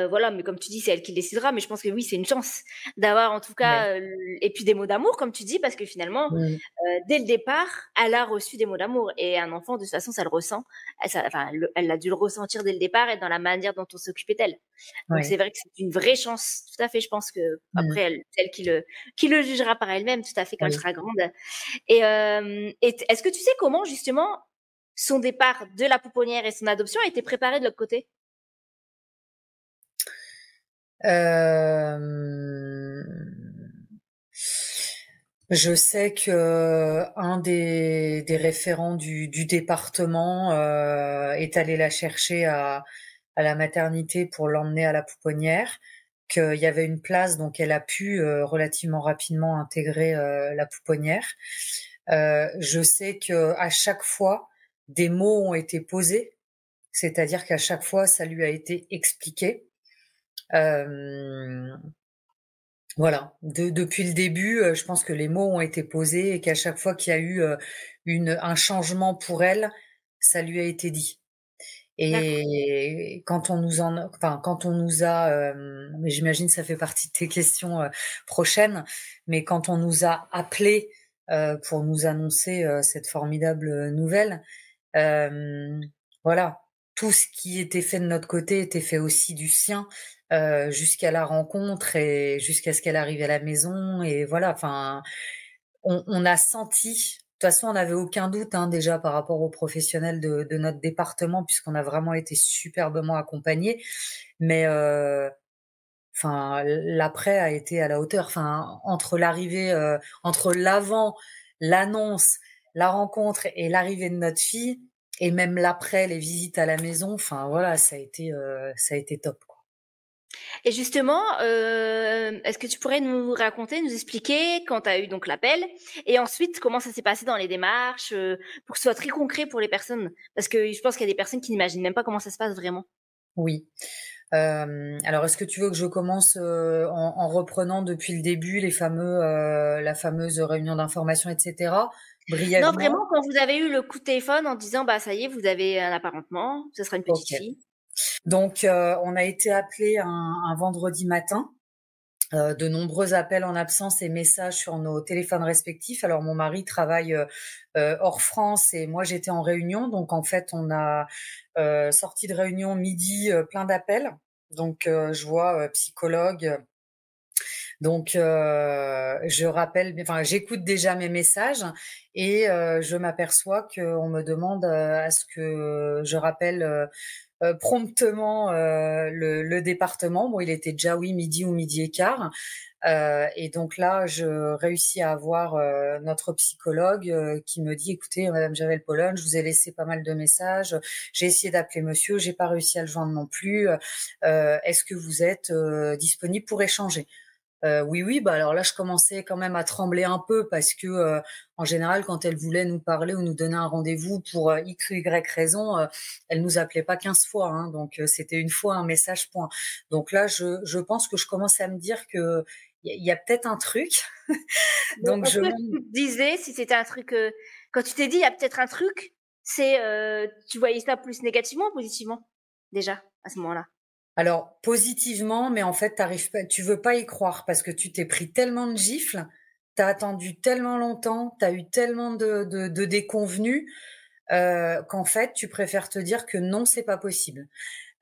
voilà, mais comme tu dis, c'est elle qui décidera, mais je pense que oui, c'est une chance d'avoir en tout ouais. cas, et puis des mots d'amour comme tu dis parce que finalement, Mmh. dès le départ, elle a reçu des mots d'amour et un enfant de toute façon ça le ressent. Elle a dû le ressentir dès le départ et dans la manière dont on s'occupait d'elle. Donc c'est Ouais. vrai que c'est une vraie chance. Tout à fait, je pense Mmh. qu'après elle c'est elle qui le jugera par elle-même tout à fait quand elle Oui. sera grande. Et est-ce que tu sais comment justement son départ de la pouponnière et son adoption a été préparé de l'autre côté? Hem, je sais que un des référents du département, est allé la chercher à la maternité pour l'emmener à la pouponnière, qu'il y avait une place, donc elle a pu, relativement rapidement intégrer, la pouponnière. Je sais qu'à chaque fois, des mots ont été posés, c'est-à-dire qu'à chaque fois, ça lui a été expliqué. Hem, voilà, depuis le début, je pense que les mots ont été posés et qu'à chaque fois qu'il y a eu, un changement pour elle, ça lui a été dit. D'accord. Et quand on nous a, mais j'imagine ça fait partie de tes questions, prochaines, mais quand on nous a appelés, pour nous annoncer, cette formidable, nouvelle, hem, voilà, tout ce qui était fait de notre côté était fait aussi du sien, jusqu'à la rencontre et jusqu'à ce qu'elle arrive à la maison et voilà, enfin, on a senti de toute façon, on n'avait aucun doute, hein, déjà par rapport aux professionnels de notre département puisqu'on a vraiment été superbement accompagnés. Mais enfin, l'après a été à la hauteur. Enfin, entre l'arrivée, entre l'avant, l'annonce, la rencontre et l'arrivée de notre fille et même l'après, les visites à la maison, enfin voilà, ça a été top, quoi. Et justement, est-ce que tu pourrais nous raconter, nous expliquer quand tu as eu donc l'appel et ensuite comment ça s'est passé dans les démarches, pour que ce soit très concret pour les personnes? Parce que je pense qu'il y a des personnes qui n'imaginent même pas comment ça se passe vraiment. Oui. Alors est-ce que tu veux que je commence, en reprenant depuis le début la fameuse réunion d'information et cetera? Non, Brièvement? vraiment, quand vous avez eu le coup de téléphone en disant: «Bah, ça y est, vous avez un apparentement, ce sera une petite OK. fille». Donc on a été appelés un vendredi matin, de nombreux appels en absence et messages sur nos téléphones respectifs. Alors mon mari travaille, hors France et moi j'étais en réunion, donc en fait on a, sorti de réunion midi, plein d'appels. Donc je vois, psychologue, donc je rappelle enfin j'écoute déjà mes messages et je m'aperçois qu'on me demande, à ce que je rappelle, promptement, le département. Bon, il était déjà, oui, midi ou midi et quart. Et donc là, je réussis à avoir, notre psychologue, qui me dit: «Écoutez, madame Javel-Polon, je vous ai laissé pas mal de messages, j'ai essayé d'appeler monsieur, j'ai pas réussi à le joindre non plus, est-ce que vous êtes, disponible pour échanger?» Oui, oui, bah, alors là, je commençais quand même à trembler un peu parce que, en général, quand elle voulait nous parler ou nous donner un rendez-vous pour, X ou Y raison, elle nous appelait pas 15 fois, hein, donc c'était une fois un message, point. Donc là, je pense que je commence à me dire qu'il y a peut-être un truc. Mais Donc est-ce je que monte. tu te disais si c'était un truc, quand tu t'es dit: «Il y a peut-être un truc», c'est, tu voyais ça plus négativement ou positivement? Déjà, à ce moment-là? Alors positivement, mais en fait, tu veux pas y croire parce que tu t'es pris tellement de gifles, tu as attendu tellement longtemps, tu as eu tellement de déconvenues, qu'en fait, tu préfères te dire que non, c'est pas possible.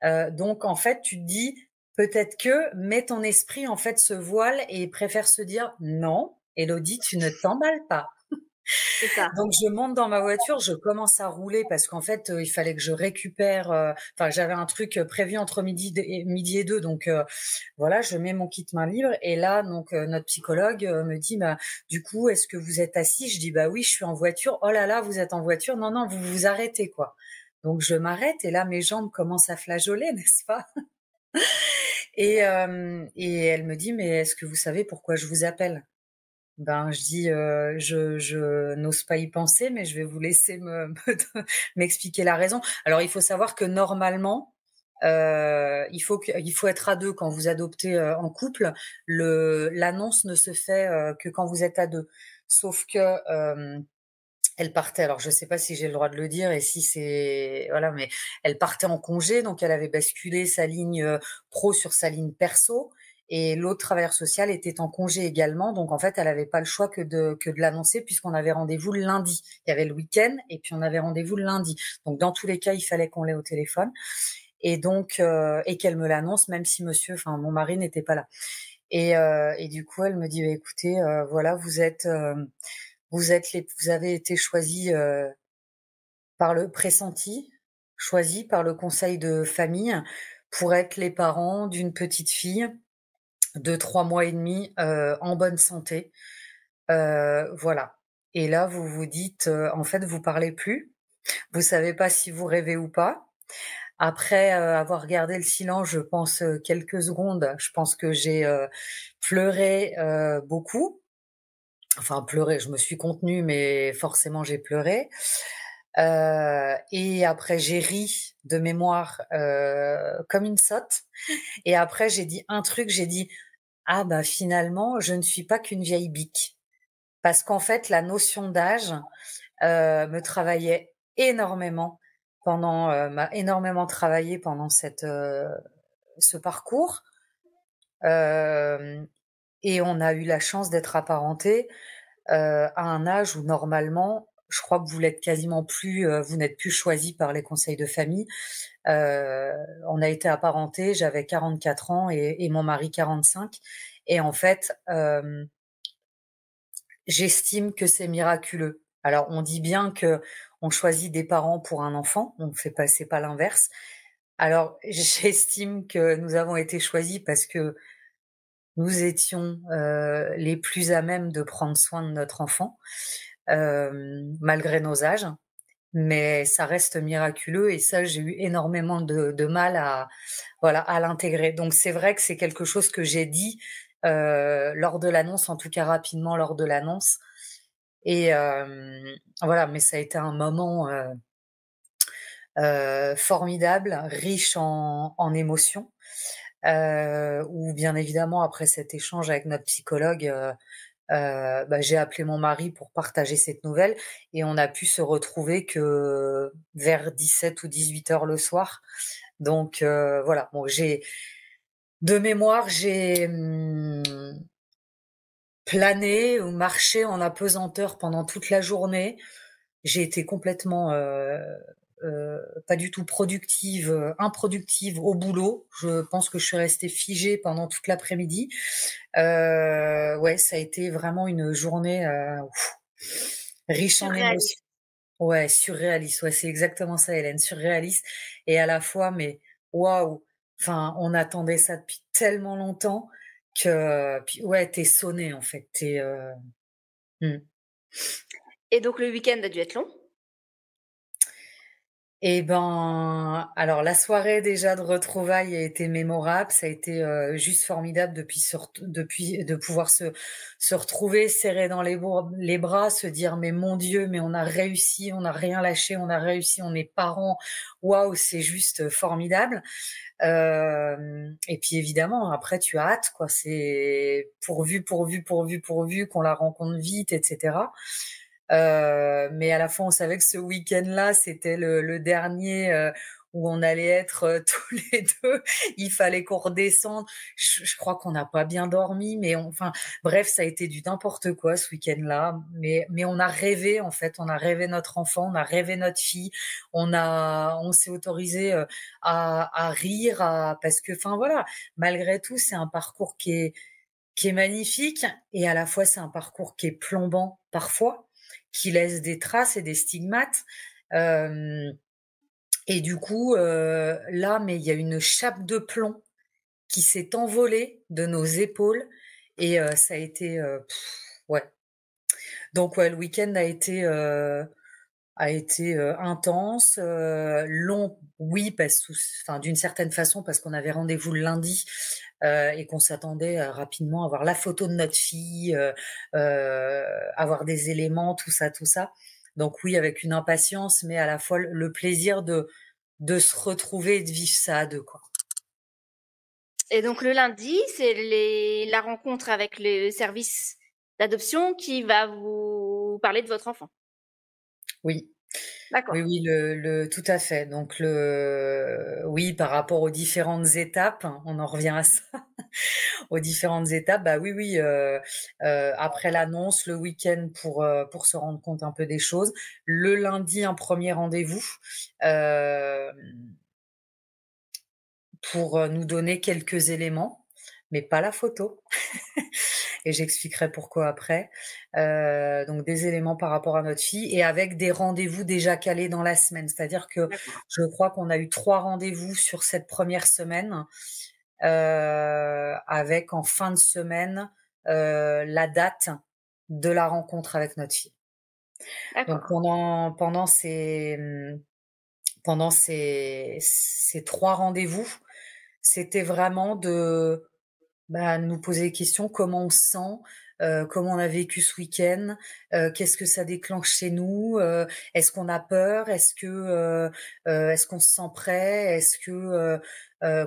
Donc en fait, tu te dis: «Peut-être que», mais ton esprit, en fait, se voile et préfère se dire: «Non, Élodie, tu ne t'emballes pas». C'est ça. Donc je monte dans ma voiture, je commence à rouler parce qu'en fait, il fallait que je récupère, enfin j'avais un truc, prévu entre midi et 2, donc voilà, je mets mon kit main libre et là donc notre psychologue, me dit: «Bah, du coup, est-ce que vous êtes assis?» Je dis: «Bah oui, je suis en voiture». «Oh là là, vous êtes en voiture? Non, non, vous vous arrêtez, quoi». Donc je m'arrête et là mes jambes commencent à flageoler, n'est-ce pas? Et elle me dit: «Mais est-ce que vous savez pourquoi je vous appelle?» Ben, je dis: Je n'ose pas y penser, mais je vais vous laisser m'expliquer la raison». Alors il faut savoir que normalement, il faut être à 2 quand vous adoptez, en couple. L'annonce ne se fait, que quand vous êtes à 2. Sauf que, elle partait, alors je sais pas si j'ai le droit de le dire et si c'est voilà, mais elle partait en congé, donc elle avait basculé sa ligne, pro sur sa ligne perso et l'autre travailleur social était en congé également, donc en fait, elle avait pas le choix que de l'annoncer puisqu'on avait rendez-vous le lundi. Il y avait le week-end et puis on avait rendez-vous le lundi. Donc dans tous les cas, il fallait qu'on l'ait au téléphone et donc et qu'elle me l'annonce même si mon mari n'était pas là. Et du coup, elle me dit: «Bah écoutez, voilà, vous avez été choisis, par le pressenti, choisis par le conseil de famille pour être les parents d'une petite fille de 3 mois et demi, en bonne santé. Voilà. Et là, vous vous dites, en fait, vous parlez plus. Vous savez pas si vous rêvez ou pas. Après, avoir gardé le silence, je pense, quelques secondes, je pense que j'ai, pleuré, beaucoup. Enfin pleurer, je me suis contenue, mais forcément j'ai pleuré. Et après j'ai ri de mémoire, comme une sotte. Et après j'ai dit un truc, j'ai dit: «Ah bah finalement, je ne suis pas qu'une vieille bique». Parce qu'en fait, la notion d'âge, me travaillait énormément m'a énormément travaillé pendant ce parcours. Hem Et on a eu la chance d'être apparentés, à un âge où normalement, je crois que vous n'êtes plus choisis par les conseils de famille. Heu, on a été apparentés, j'avais 44 ans et mon mari 45 et en fait, j'estime que c'est miraculeux. Alors on dit bien que on choisit des parents pour un enfant, on fait pas c'est pas l'inverse. Alors j'estime que nous avons été choisis parce que nous étions, les plus à même de prendre soin de notre enfant, malgré nos âges, mais ça reste miraculeux et ça, j'ai eu énormément de mal voilà, à l'intégrer. Donc c'est vrai que c'est quelque chose que j'ai dit, lors de l'annonce, en tout cas rapidement lors de l'annonce et voilà, mais ça a été un moment, formidable, riche en émotions. Où bien évidemment après cet échange avec notre psychologue, bah, j'ai appelé mon mari pour partager cette nouvelle et on a pu se retrouver que vers 17 ou 18 heures le soir. Donc voilà, bon de mémoire, j'ai, plané ou marché en apesanteur pendant toute la journée. J'ai été complètement, pas du tout productive, improductive au boulot. Je pense que je suis restée figée pendant toute l'après-midi. Ouais, ça a été vraiment une journée, riche en émotions. Surréaliste. Ouais, surréaliste. Ouais, c'est exactement ça, Hélène, surréaliste et à la fois, mais waouh! Enfin, on attendait ça depuis tellement longtemps que puis ouais, tu es sonnée en fait. Mmh. Et donc le week-end a dû être long? Et ben, alors la soirée déjà de retrouvailles a été mémorable. Ça a été juste formidable depuis de pouvoir se retrouver, serrer dans les bras, se dire mais mon Dieu, mais on a réussi, on n'a rien lâché, on a réussi, on est parents. Waouh, c'est juste formidable. Et puis évidemment, après tu as hâte, quoi. C'est pourvu qu'on la rencontre vite, etc. Mais à la fin, on savait que ce week-end-là, c'était le dernier où on allait être tous les deux. Il fallait qu'on redescende. Je crois qu'on n'a pas bien dormi, mais enfin, bref, ça a été du n'importe quoi ce week-end-là. Mais on a rêvé, en fait. On a rêvé notre enfant, on a rêvé notre fille. On s'est autorisé à rire, parce que, enfin voilà, malgré tout, c'est un parcours qui est magnifique et à la fois c'est un parcours qui est plombant parfois, qui laisse des traces et des stigmates. Euh, et du coup, là, mais il y a une chape de plomb qui s'est envolée de nos épaules et ça a été, ouais. Donc ouais, le week-end a été intense, long, oui, enfin d'une certaine façon parce qu'on avait rendez-vous le lundi et qu'on s'attendait rapidement à avoir la photo de notre fille, avoir des éléments, tout ça, tout ça. Donc oui, avec une impatience, mais à la fois le plaisir de se retrouver et de vivre ça à deux, quoi. Et donc le lundi, c'est la rencontre avec le service d'adoption qui va vous parler de votre enfant. Oui. D'accord. Oui, oui, tout à fait. Donc oui, par rapport aux différentes étapes, hein, on en revient à ça, aux différentes étapes. Bah oui, oui. Après l'annonce, le week-end pour se rendre compte un peu des choses. Le lundi, un premier rendez-vous euh, pour nous donner quelques éléments, mais pas la photo. Et j'expliquerai pourquoi après. Donc des éléments par rapport à notre fille et avec des rendez-vous déjà calés dans la semaine. C'est-à-dire que je crois qu'on a eu 3 rendez-vous sur cette première semaine, avec en fin de semaine la date de la rencontre avec notre fille. Donc D'accord. pendant ces 3 rendez-vous, c'était vraiment de nous poser des questions, comment on se sent, comment on a vécu ce week-end, qu'est-ce que ça déclenche chez nous, est-ce qu'on a peur, est-ce qu'on se sent prêt,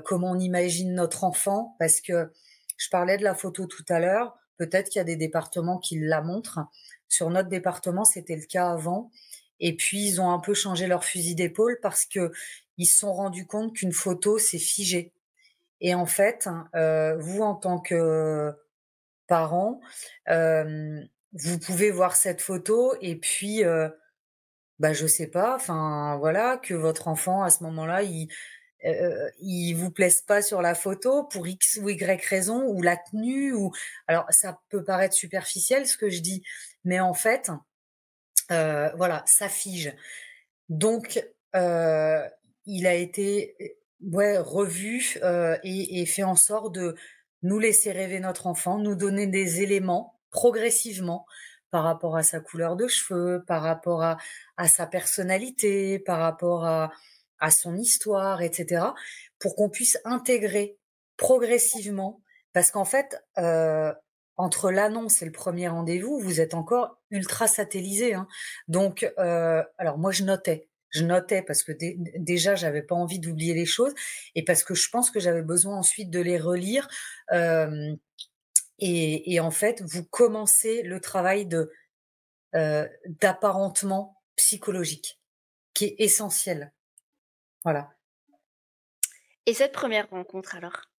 comment on imagine notre enfant, parce que je parlais de la photo tout à l'heure, peut-être qu'il y a des départements qui la montrent. Sur notre département, c'était le cas avant. Et puis, ils ont un peu changé leur fusil d'épaule parce que ils se sont rendus compte qu'une photo, c'est figé. Et en fait, vous, en tant que parent, vous pouvez voir cette photo et puis, je sais pas, enfin voilà, que votre enfant à ce moment-là, il vous plaise pas sur la photo pour X ou Y raison, ou la tenue, ou alors ça peut paraître superficiel ce que je dis, mais en fait, voilà, ça fige. Donc, il a été revu et fait en sorte de nous laisser rêver notre enfant, nous donner des éléments progressivement par rapport à sa couleur de cheveux, par rapport à sa personnalité, par rapport à son histoire, etc., pour qu'on puisse intégrer progressivement. Parce qu'en fait, entre l'annonce et le premier rendez-vous, vous êtes encore ultra satellisé, hein. Donc, alors moi je notais parce que déjà j'avais pas envie d'oublier les choses et parce que je pense que j'avais besoin ensuite de les relire. Et en fait, vous commencez le travail d'apparentement psychologique qui est essentiel. Voilà. Et cette première rencontre alors?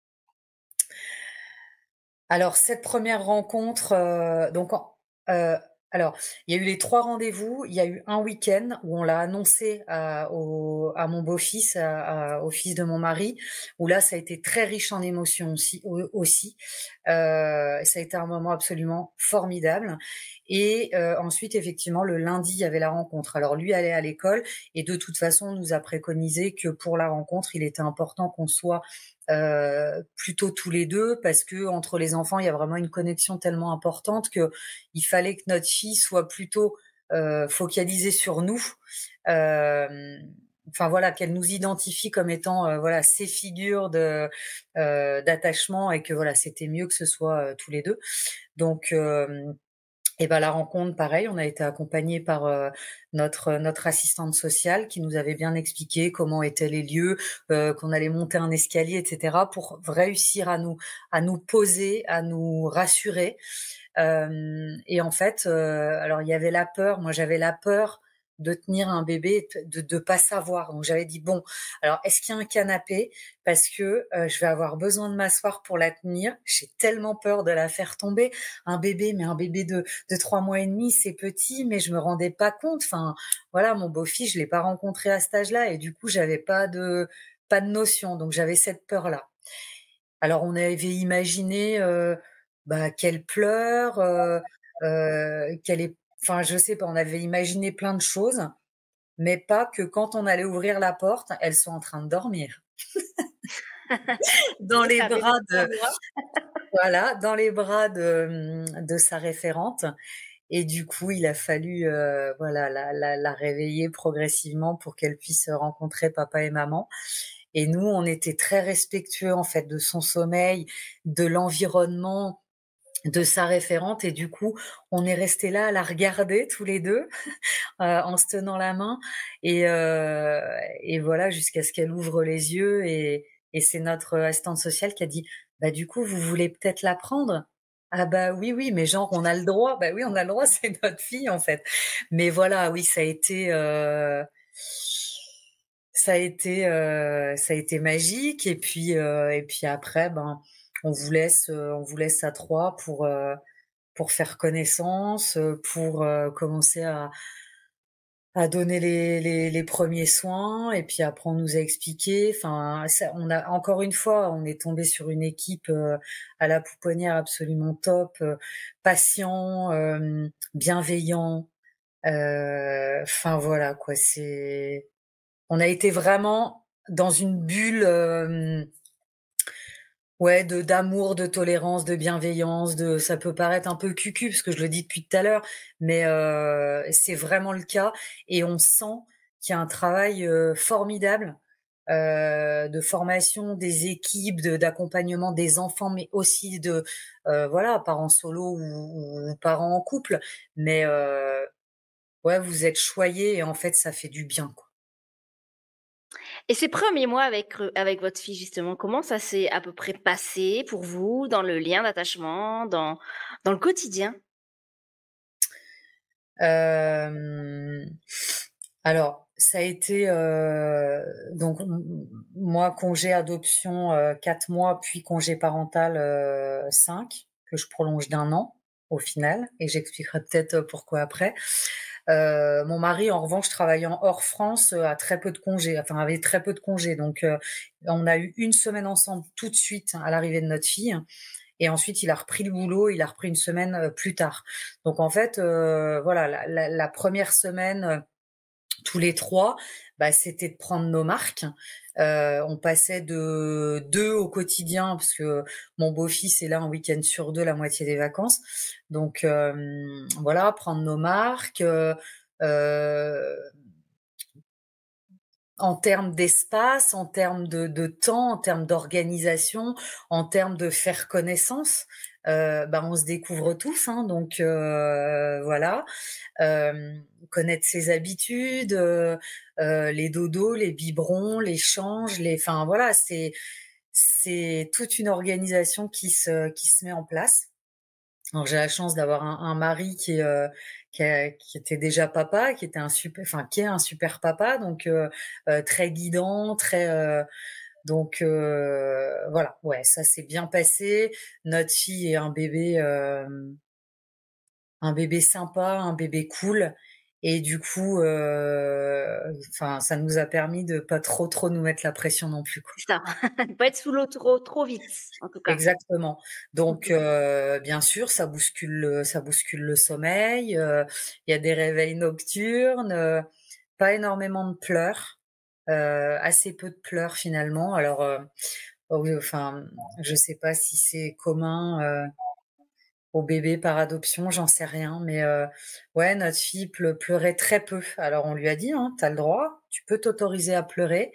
Alors cette première rencontre, euh, alors il y a eu les 3 rendez-vous, il y a eu un week-end où on l'a annoncé à mon beau-fils, au fils de mon mari, où là ça a été très riche en émotions aussi. Ça a été un moment absolument formidable. Et ensuite, effectivement, le lundi, il y avait la rencontre. Alors lui allait à l'école et de toute façon, on nous a préconisé que pour la rencontre, il était important qu'on soit plutôt tous les deux parce que entre les enfants, il y a vraiment une connexion tellement importante que il fallait que notre fille soit plutôt focalisée sur nous. Euh, enfin voilà, qu'elle nous identifie comme étant voilà ces figures de d'attachement et que voilà, c'était mieux que ce soit tous les deux. Donc et ben la rencontre, pareil, on a été accompagnés par notre assistante sociale qui nous avait bien expliqué comment étaient les lieux, qu'on allait monter un escalier, etc., pour réussir à nous poser, à nous rassurer. Et en fait, alors il y avait la peur. Moi, j'avais la peur de tenir un bébé, de pas savoir. Donc j'avais dit bon, alors est-ce qu'il y a un canapé parce que je vais avoir besoin de m'asseoir pour la tenir. J'ai tellement peur de la faire tomber. Un bébé, mais un bébé de 3 mois et demi, c'est petit, mais je me rendais pas compte. Enfin voilà, mon beau-fils, je l'ai pas rencontré à cet âge-là et du coup j'avais pas de notion. Donc j'avais cette peur-là. Alors on avait imaginé qu'elle pleure, qu'elle est, enfin je sais pas, on avait imaginé plein de choses, mais pas que quand on allait ouvrir la porte, elles sont en train de dormir dans les Ça avait bras pas de moi. voilà, dans les bras de sa référente. Et du coup, il a fallu voilà la réveiller progressivement pour qu'elle puisse rencontrer papa et maman. Et nous, on était très respectueux en fait de son sommeil, de l'environnement, de sa référente. Et du coup, on est resté là à la regarder tous les deux en se tenant la main. Et voilà, jusqu'à ce qu'elle ouvre les yeux. Et c'est notre assistante sociale qui a dit, bah du coup, vous voulez peut-être la prendre? Ah bah oui, oui, mais genre on a le droit. Bah oui, on a le droit, c'est notre fille en fait. Mais voilà, oui, ça a été magique. Et puis après, ben, on vous laisse à trois pour faire connaissance, pour commencer à donner les premiers soins. Et puis après, on nous a expliqué. Enfin, on a encore une fois, on est tombé sur une équipe à la pouponnière absolument top, patient, bienveillant. Enfin voilà quoi, on a été vraiment dans une bulle, ouais, d'amour, de tolérance, de bienveillance, ça peut paraître un peu cucu parce que je le dis depuis tout à l'heure, mais c'est vraiment le cas. Et on sent qu'il y a un travail formidable de formation des équipes, d'accompagnement des enfants, mais aussi de voilà, parents solo ou parents en couple. Mais ouais, vous êtes choyés et en fait, ça fait du bien, quoi. Et ces premiers mois avec votre fille, justement, comment ça s'est à peu près passé pour vous dans le lien d'attachement, dans le quotidien? Hem, alors ça a été, donc moi congé adoption, 4 mois, puis congé parental, 5, que je prolonge d'1 an au final, et j'expliquerai peut-être pourquoi après. Mon mari en revanche travaillant hors France, a très peu de congés, enfin avait très peu de congés, donc on a eu 1 semaine ensemble tout de suite à l'arrivée de notre fille. Et ensuite, il a repris le boulot, il a repris 1 semaine plus tard. Donc en fait, voilà, la première semaine, tous les 3, bah, c'était de prendre nos marques. On passait de 2 au quotidien parce que mon beau-fils est là un week-end sur 2 la moitié des vacances. Donc voilà, prendre nos marques, heu en termes d'espace, en termes de temps, en termes d'organisation, en termes de faire connaissance, bah, on se découvre tous, hein, donc voilà. Connaître ses habitudes, les dodos, les biberons, les changes, enfin voilà, c'est toute une organisation qui se met en place. Alors j'ai la chance d'avoir un mari qui était déjà papa, qui était qui est un super papa, donc très guidant, très donc voilà, ouais, ça s'est bien passé. Notre fille est un bébé sympa, un bébé cool, et du coup, enfin ça nous a permis de pas trop nous mettre la pression non plus, quoi. C'est ça, pas être sous l'eau trop vite, en tout cas. Exactement. Donc Mmh. bien sûr, ça bouscule le sommeil, il y a des réveils nocturnes, pas énormément de pleurs, assez peu de pleurs finalement. Alors, oui, enfin, je sais pas si c'est commun, au bébé par adoption, j'en sais rien. Mais ouais, notre fille pleurait très peu. Alors on lui a dit, hein, t'as le droit, tu peux t'autoriser à pleurer.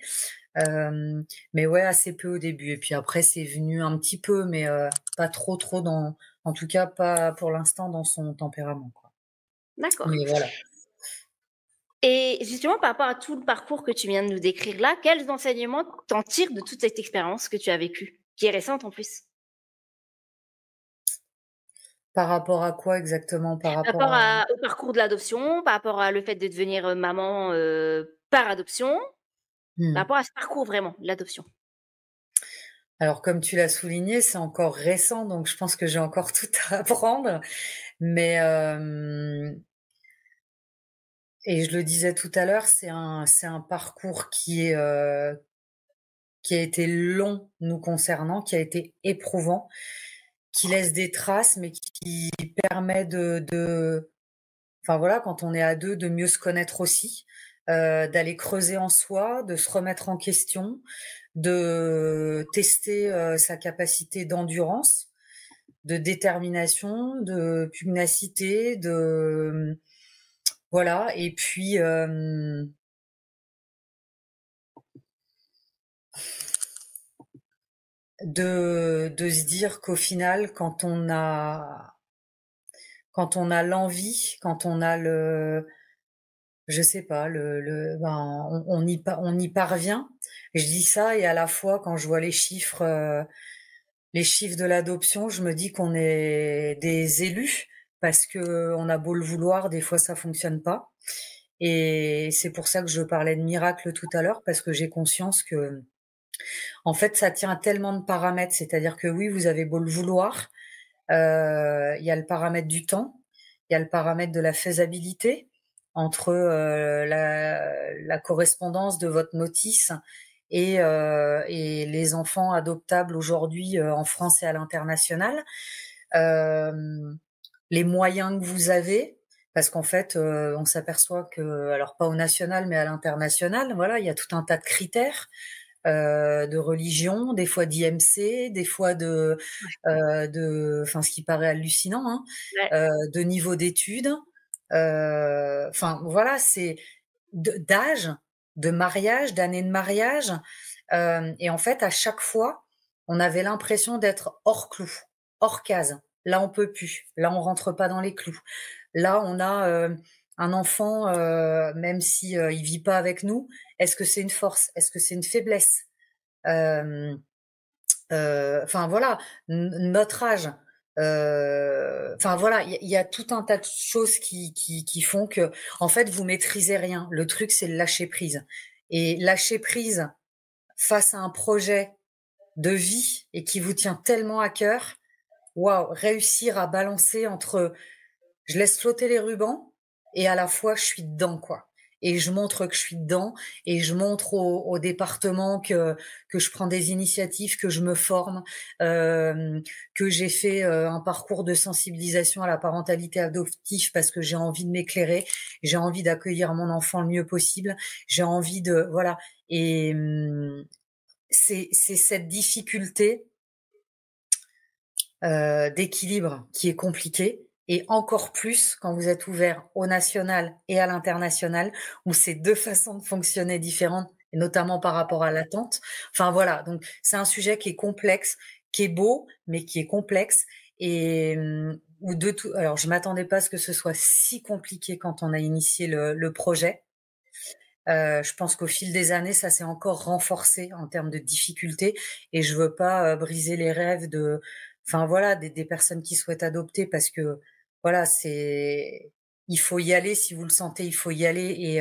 Mais ouais, assez peu au début. Et puis après, c'est venu un petit peu, mais pas trop en tout cas, pas pour l'instant dans son tempérament, quoi. D'accord. Mais voilà. Et justement, par rapport à tout le parcours que tu viens de nous décrire là, quels enseignements t'en tires de toute cette expérience que tu as vécue, qui est récente en plus? Par rapport à quoi exactement? Par Par rapport rapport à... au parcours de l'adoption, par rapport à le fait de devenir, maman, par adoption, par Hmm. rapport à ce parcours vraiment, l'adoption. Alors, comme tu l'as souligné, c'est encore récent, donc je pense que j'ai encore tout à apprendre. Mais, et je le disais tout à l'heure, c'est un parcours qui a été long nous concernant, qui a été éprouvant, qui laisse des traces, mais qui permet enfin voilà, quand on est à deux, de mieux se connaître aussi, d'aller creuser en soi, de se remettre en question, de tester sa capacité d'endurance, de détermination, de pugnacité, voilà. Et puis de se dire qu'au final, quand on a l'envie, quand on a je sais pas, ben, on y parvient. Et je dis ça, et à la fois, quand je vois les chiffres de l'adoption, je me dis qu'on est des élus, parce que on a beau le vouloir, des fois ça fonctionne pas. Et c'est pour ça que je parlais de miracle tout à l'heure, parce que j'ai conscience que, en fait, ça tient à tellement de paramètres. C'est-à-dire que oui, vous avez beau le vouloir, il y a le paramètre du temps, il y a le paramètre de la faisabilité entre la correspondance de votre notice et les enfants adoptables aujourd'hui en France et à l'international. Euh, les moyens que vous avez, parce qu'en fait, on s'aperçoit que, alors pas au national, mais à l'international, voilà, il y a tout un tas de critères de religion, des fois d'IMC, des fois enfin, ce qui paraît hallucinant, hein, Ouais. de niveau d'études. Enfin, voilà, c'est d'âge, de mariage, d'années de mariage. Et en fait, à chaque fois, on avait l'impression d'être hors clou, hors case. Là, on peut plus. Là, on rentre pas dans les clous. Là, on a un enfant, même si il vit pas avec nous. Est-ce que c'est une force? Est-ce que c'est une faiblesse? Euh, Enfin voilà, notre âge. Enfin voilà, il y a tout un tas de choses qui font que, en fait, vous maîtrisez rien. Le truc, c'est le lâcher prise. Et lâcher prise face à un projet de vie et qui vous tient tellement à cœur, waouh, réussir à balancer entre je laisse flotter les rubans et à la fois je suis dedans, quoi. Et je montre que je suis dedans, et je montre au département que je prends des initiatives, que je me forme, que j'ai fait un parcours de sensibilisation à la parentalité adoptive parce que j'ai envie de m'éclairer, j'ai envie d'accueillir mon enfant le mieux possible, j'ai envie de, voilà. Et c'est cette difficulté d'équilibre qui est compliqué, et encore plus quand vous êtes ouvert au national et à l'international, où c'est deux façons de fonctionner différentes, et notamment par rapport à l'attente. Enfin voilà, donc c'est un sujet qui est complexe, qui est beau, mais qui est complexe, et ou de tout. Alors je m'attendais pas à ce que ce soit si compliqué quand on a initié le projet. Je pense qu'au fil des années, ça s'est encore renforcé en termes de difficultés, et je veux pas briser les rêves enfin voilà, des personnes qui souhaitent adopter, parce que voilà, il faut y aller si vous le sentez, il faut y aller,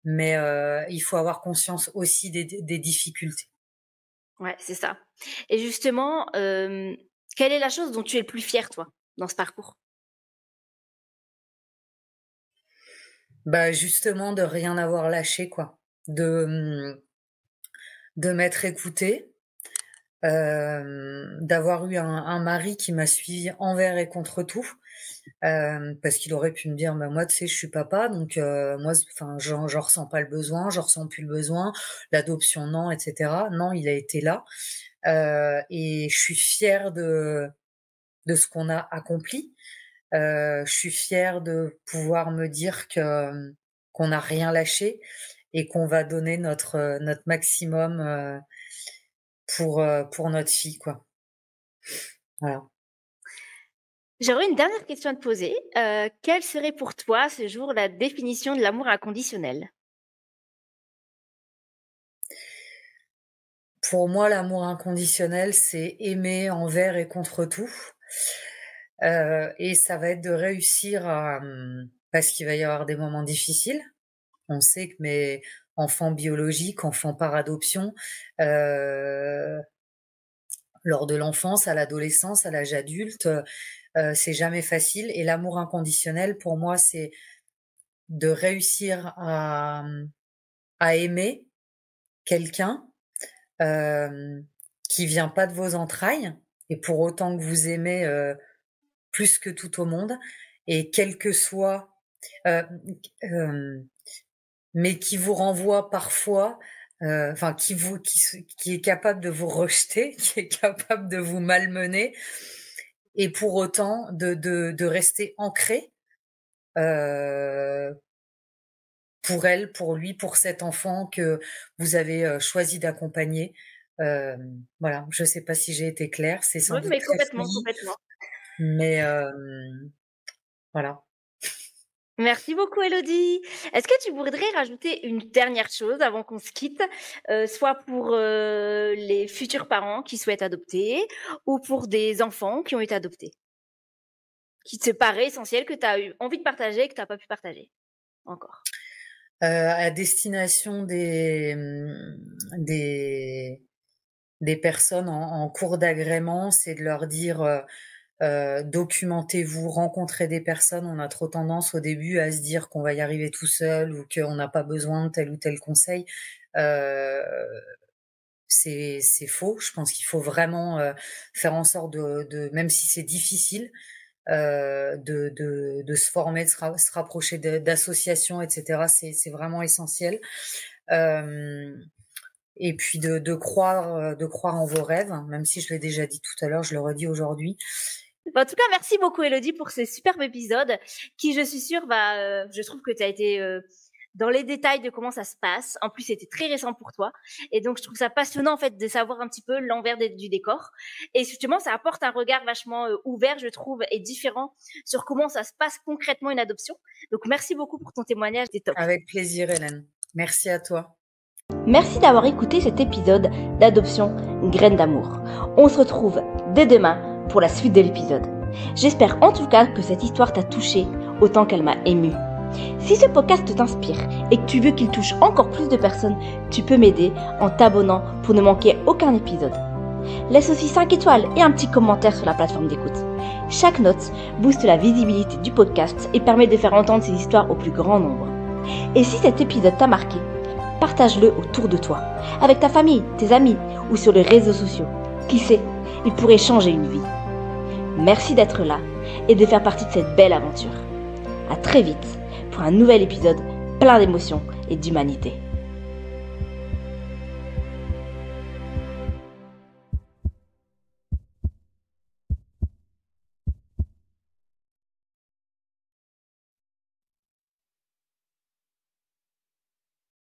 mais il faut avoir conscience aussi des difficultés. Ouais, c'est ça. Et justement, quelle est la chose dont tu es le plus fier, toi, dans ce parcours? Bah justement, de rien avoir lâché, quoi, de m'être écoutée. D'avoir eu un mari qui m'a suivi envers et contre tout, parce qu'il aurait pu me dire, bah moi, tu sais, je suis papa, donc moi, enfin, j'en ressens pas le besoin, j'en ressens plus le besoin, l'adoption non, etc. Non, il a été là, et je suis fière ce qu'on a accompli. Je suis fière de pouvoir me dire qu'on n'a rien lâché et qu'on va donner notre maximum pour notre fille, quoi. Voilà. J'aurais une dernière question à te poser. Quelle serait pour toi, ce jour, la définition de l'amour inconditionnel? Pour moi, l'amour inconditionnel, c'est aimer envers et contre tout. Et ça va être de réussir parce qu'il va y avoir des moments difficiles. On sait que mes enfants biologiques, enfants par adoption, lors de l'enfance, à l'adolescence, à l'âge adulte, c'est jamais facile. Et l'amour inconditionnel, pour moi, c'est de réussir à aimer quelqu'un qui vient pas de vos entrailles, et pour autant que vous aimez plus que tout au monde, et quel que soit, mais qui vous renvoie parfois, enfin qui est capable de vous rejeter, qui est capable de vous malmener, et pour autant de rester ancré pour elle, pour lui, pour cet enfant que vous avez choisi d'accompagner. Voilà, je sais pas si j'ai été claire, c'est sans Oui, doute mais très complètement, fouillis, complètement. mais voilà. Merci beaucoup, Élodie. Est-ce que tu voudrais rajouter une dernière chose avant qu'on se quitte, soit pour les futurs parents qui souhaitent adopter ou pour des enfants qui ont été adoptés, qui te paraît essentiel, que tu as eu envie de partager et que tu n'as pas pu partager encore? À destination des personnes en cours d'agrément, c'est de leur dire documentez-vous, rencontrez des personnes. On a trop tendance au début à se dire qu'on va y arriver tout seul ou qu'on n'a pas besoin de tel ou tel conseil. C'est faux. Je pense qu'il faut vraiment faire en sorte de même si c'est difficile, de se former, de se rapprocher d'associations, etc. C'est vraiment essentiel. Et puis de croire en vos rêves, même si je l'ai déjà dit tout à l'heure, je le redis aujourd'hui. En tout cas, merci beaucoup, Élodie, pour ce superbe épisode qui, je suis sûre, je trouve que tu as été dans les détails de comment ça se passe. En plus, c'était très récent pour toi. Et donc, je trouve ça passionnant, en fait, de savoir un petit peu l'envers du décor. Et justement, ça apporte un regard vachement ouvert, je trouve, et différent sur comment ça se passe concrètement une adoption. Donc, merci beaucoup pour ton témoignage. C'était top. Avec plaisir, Hélène. Merci à toi. Merci d'avoir écouté cet épisode d'Adoption Graines d'amour. On se retrouve dès demain pour la suite de l'épisode. J'espère en tout cas que cette histoire t'a touché autant qu'elle m'a ému. Si ce podcast t'inspire et que tu veux qu'il touche encore plus de personnes, tu peux m'aider en t'abonnant pour ne manquer aucun épisode. Laisse aussi 5 étoiles et un petit commentaire sur la plateforme d'écoute. Chaque note booste la visibilité du podcast et permet de faire entendre ces histoires au plus grand nombre. Et si cet épisode t'a marqué, partage-le autour de toi, avec ta famille, tes amis ou sur les réseaux sociaux. Qui sait, il pourrait changer une vie. Merci d'être là et de faire partie de cette belle aventure. À très vite pour un nouvel épisode plein d'émotions et d'humanité.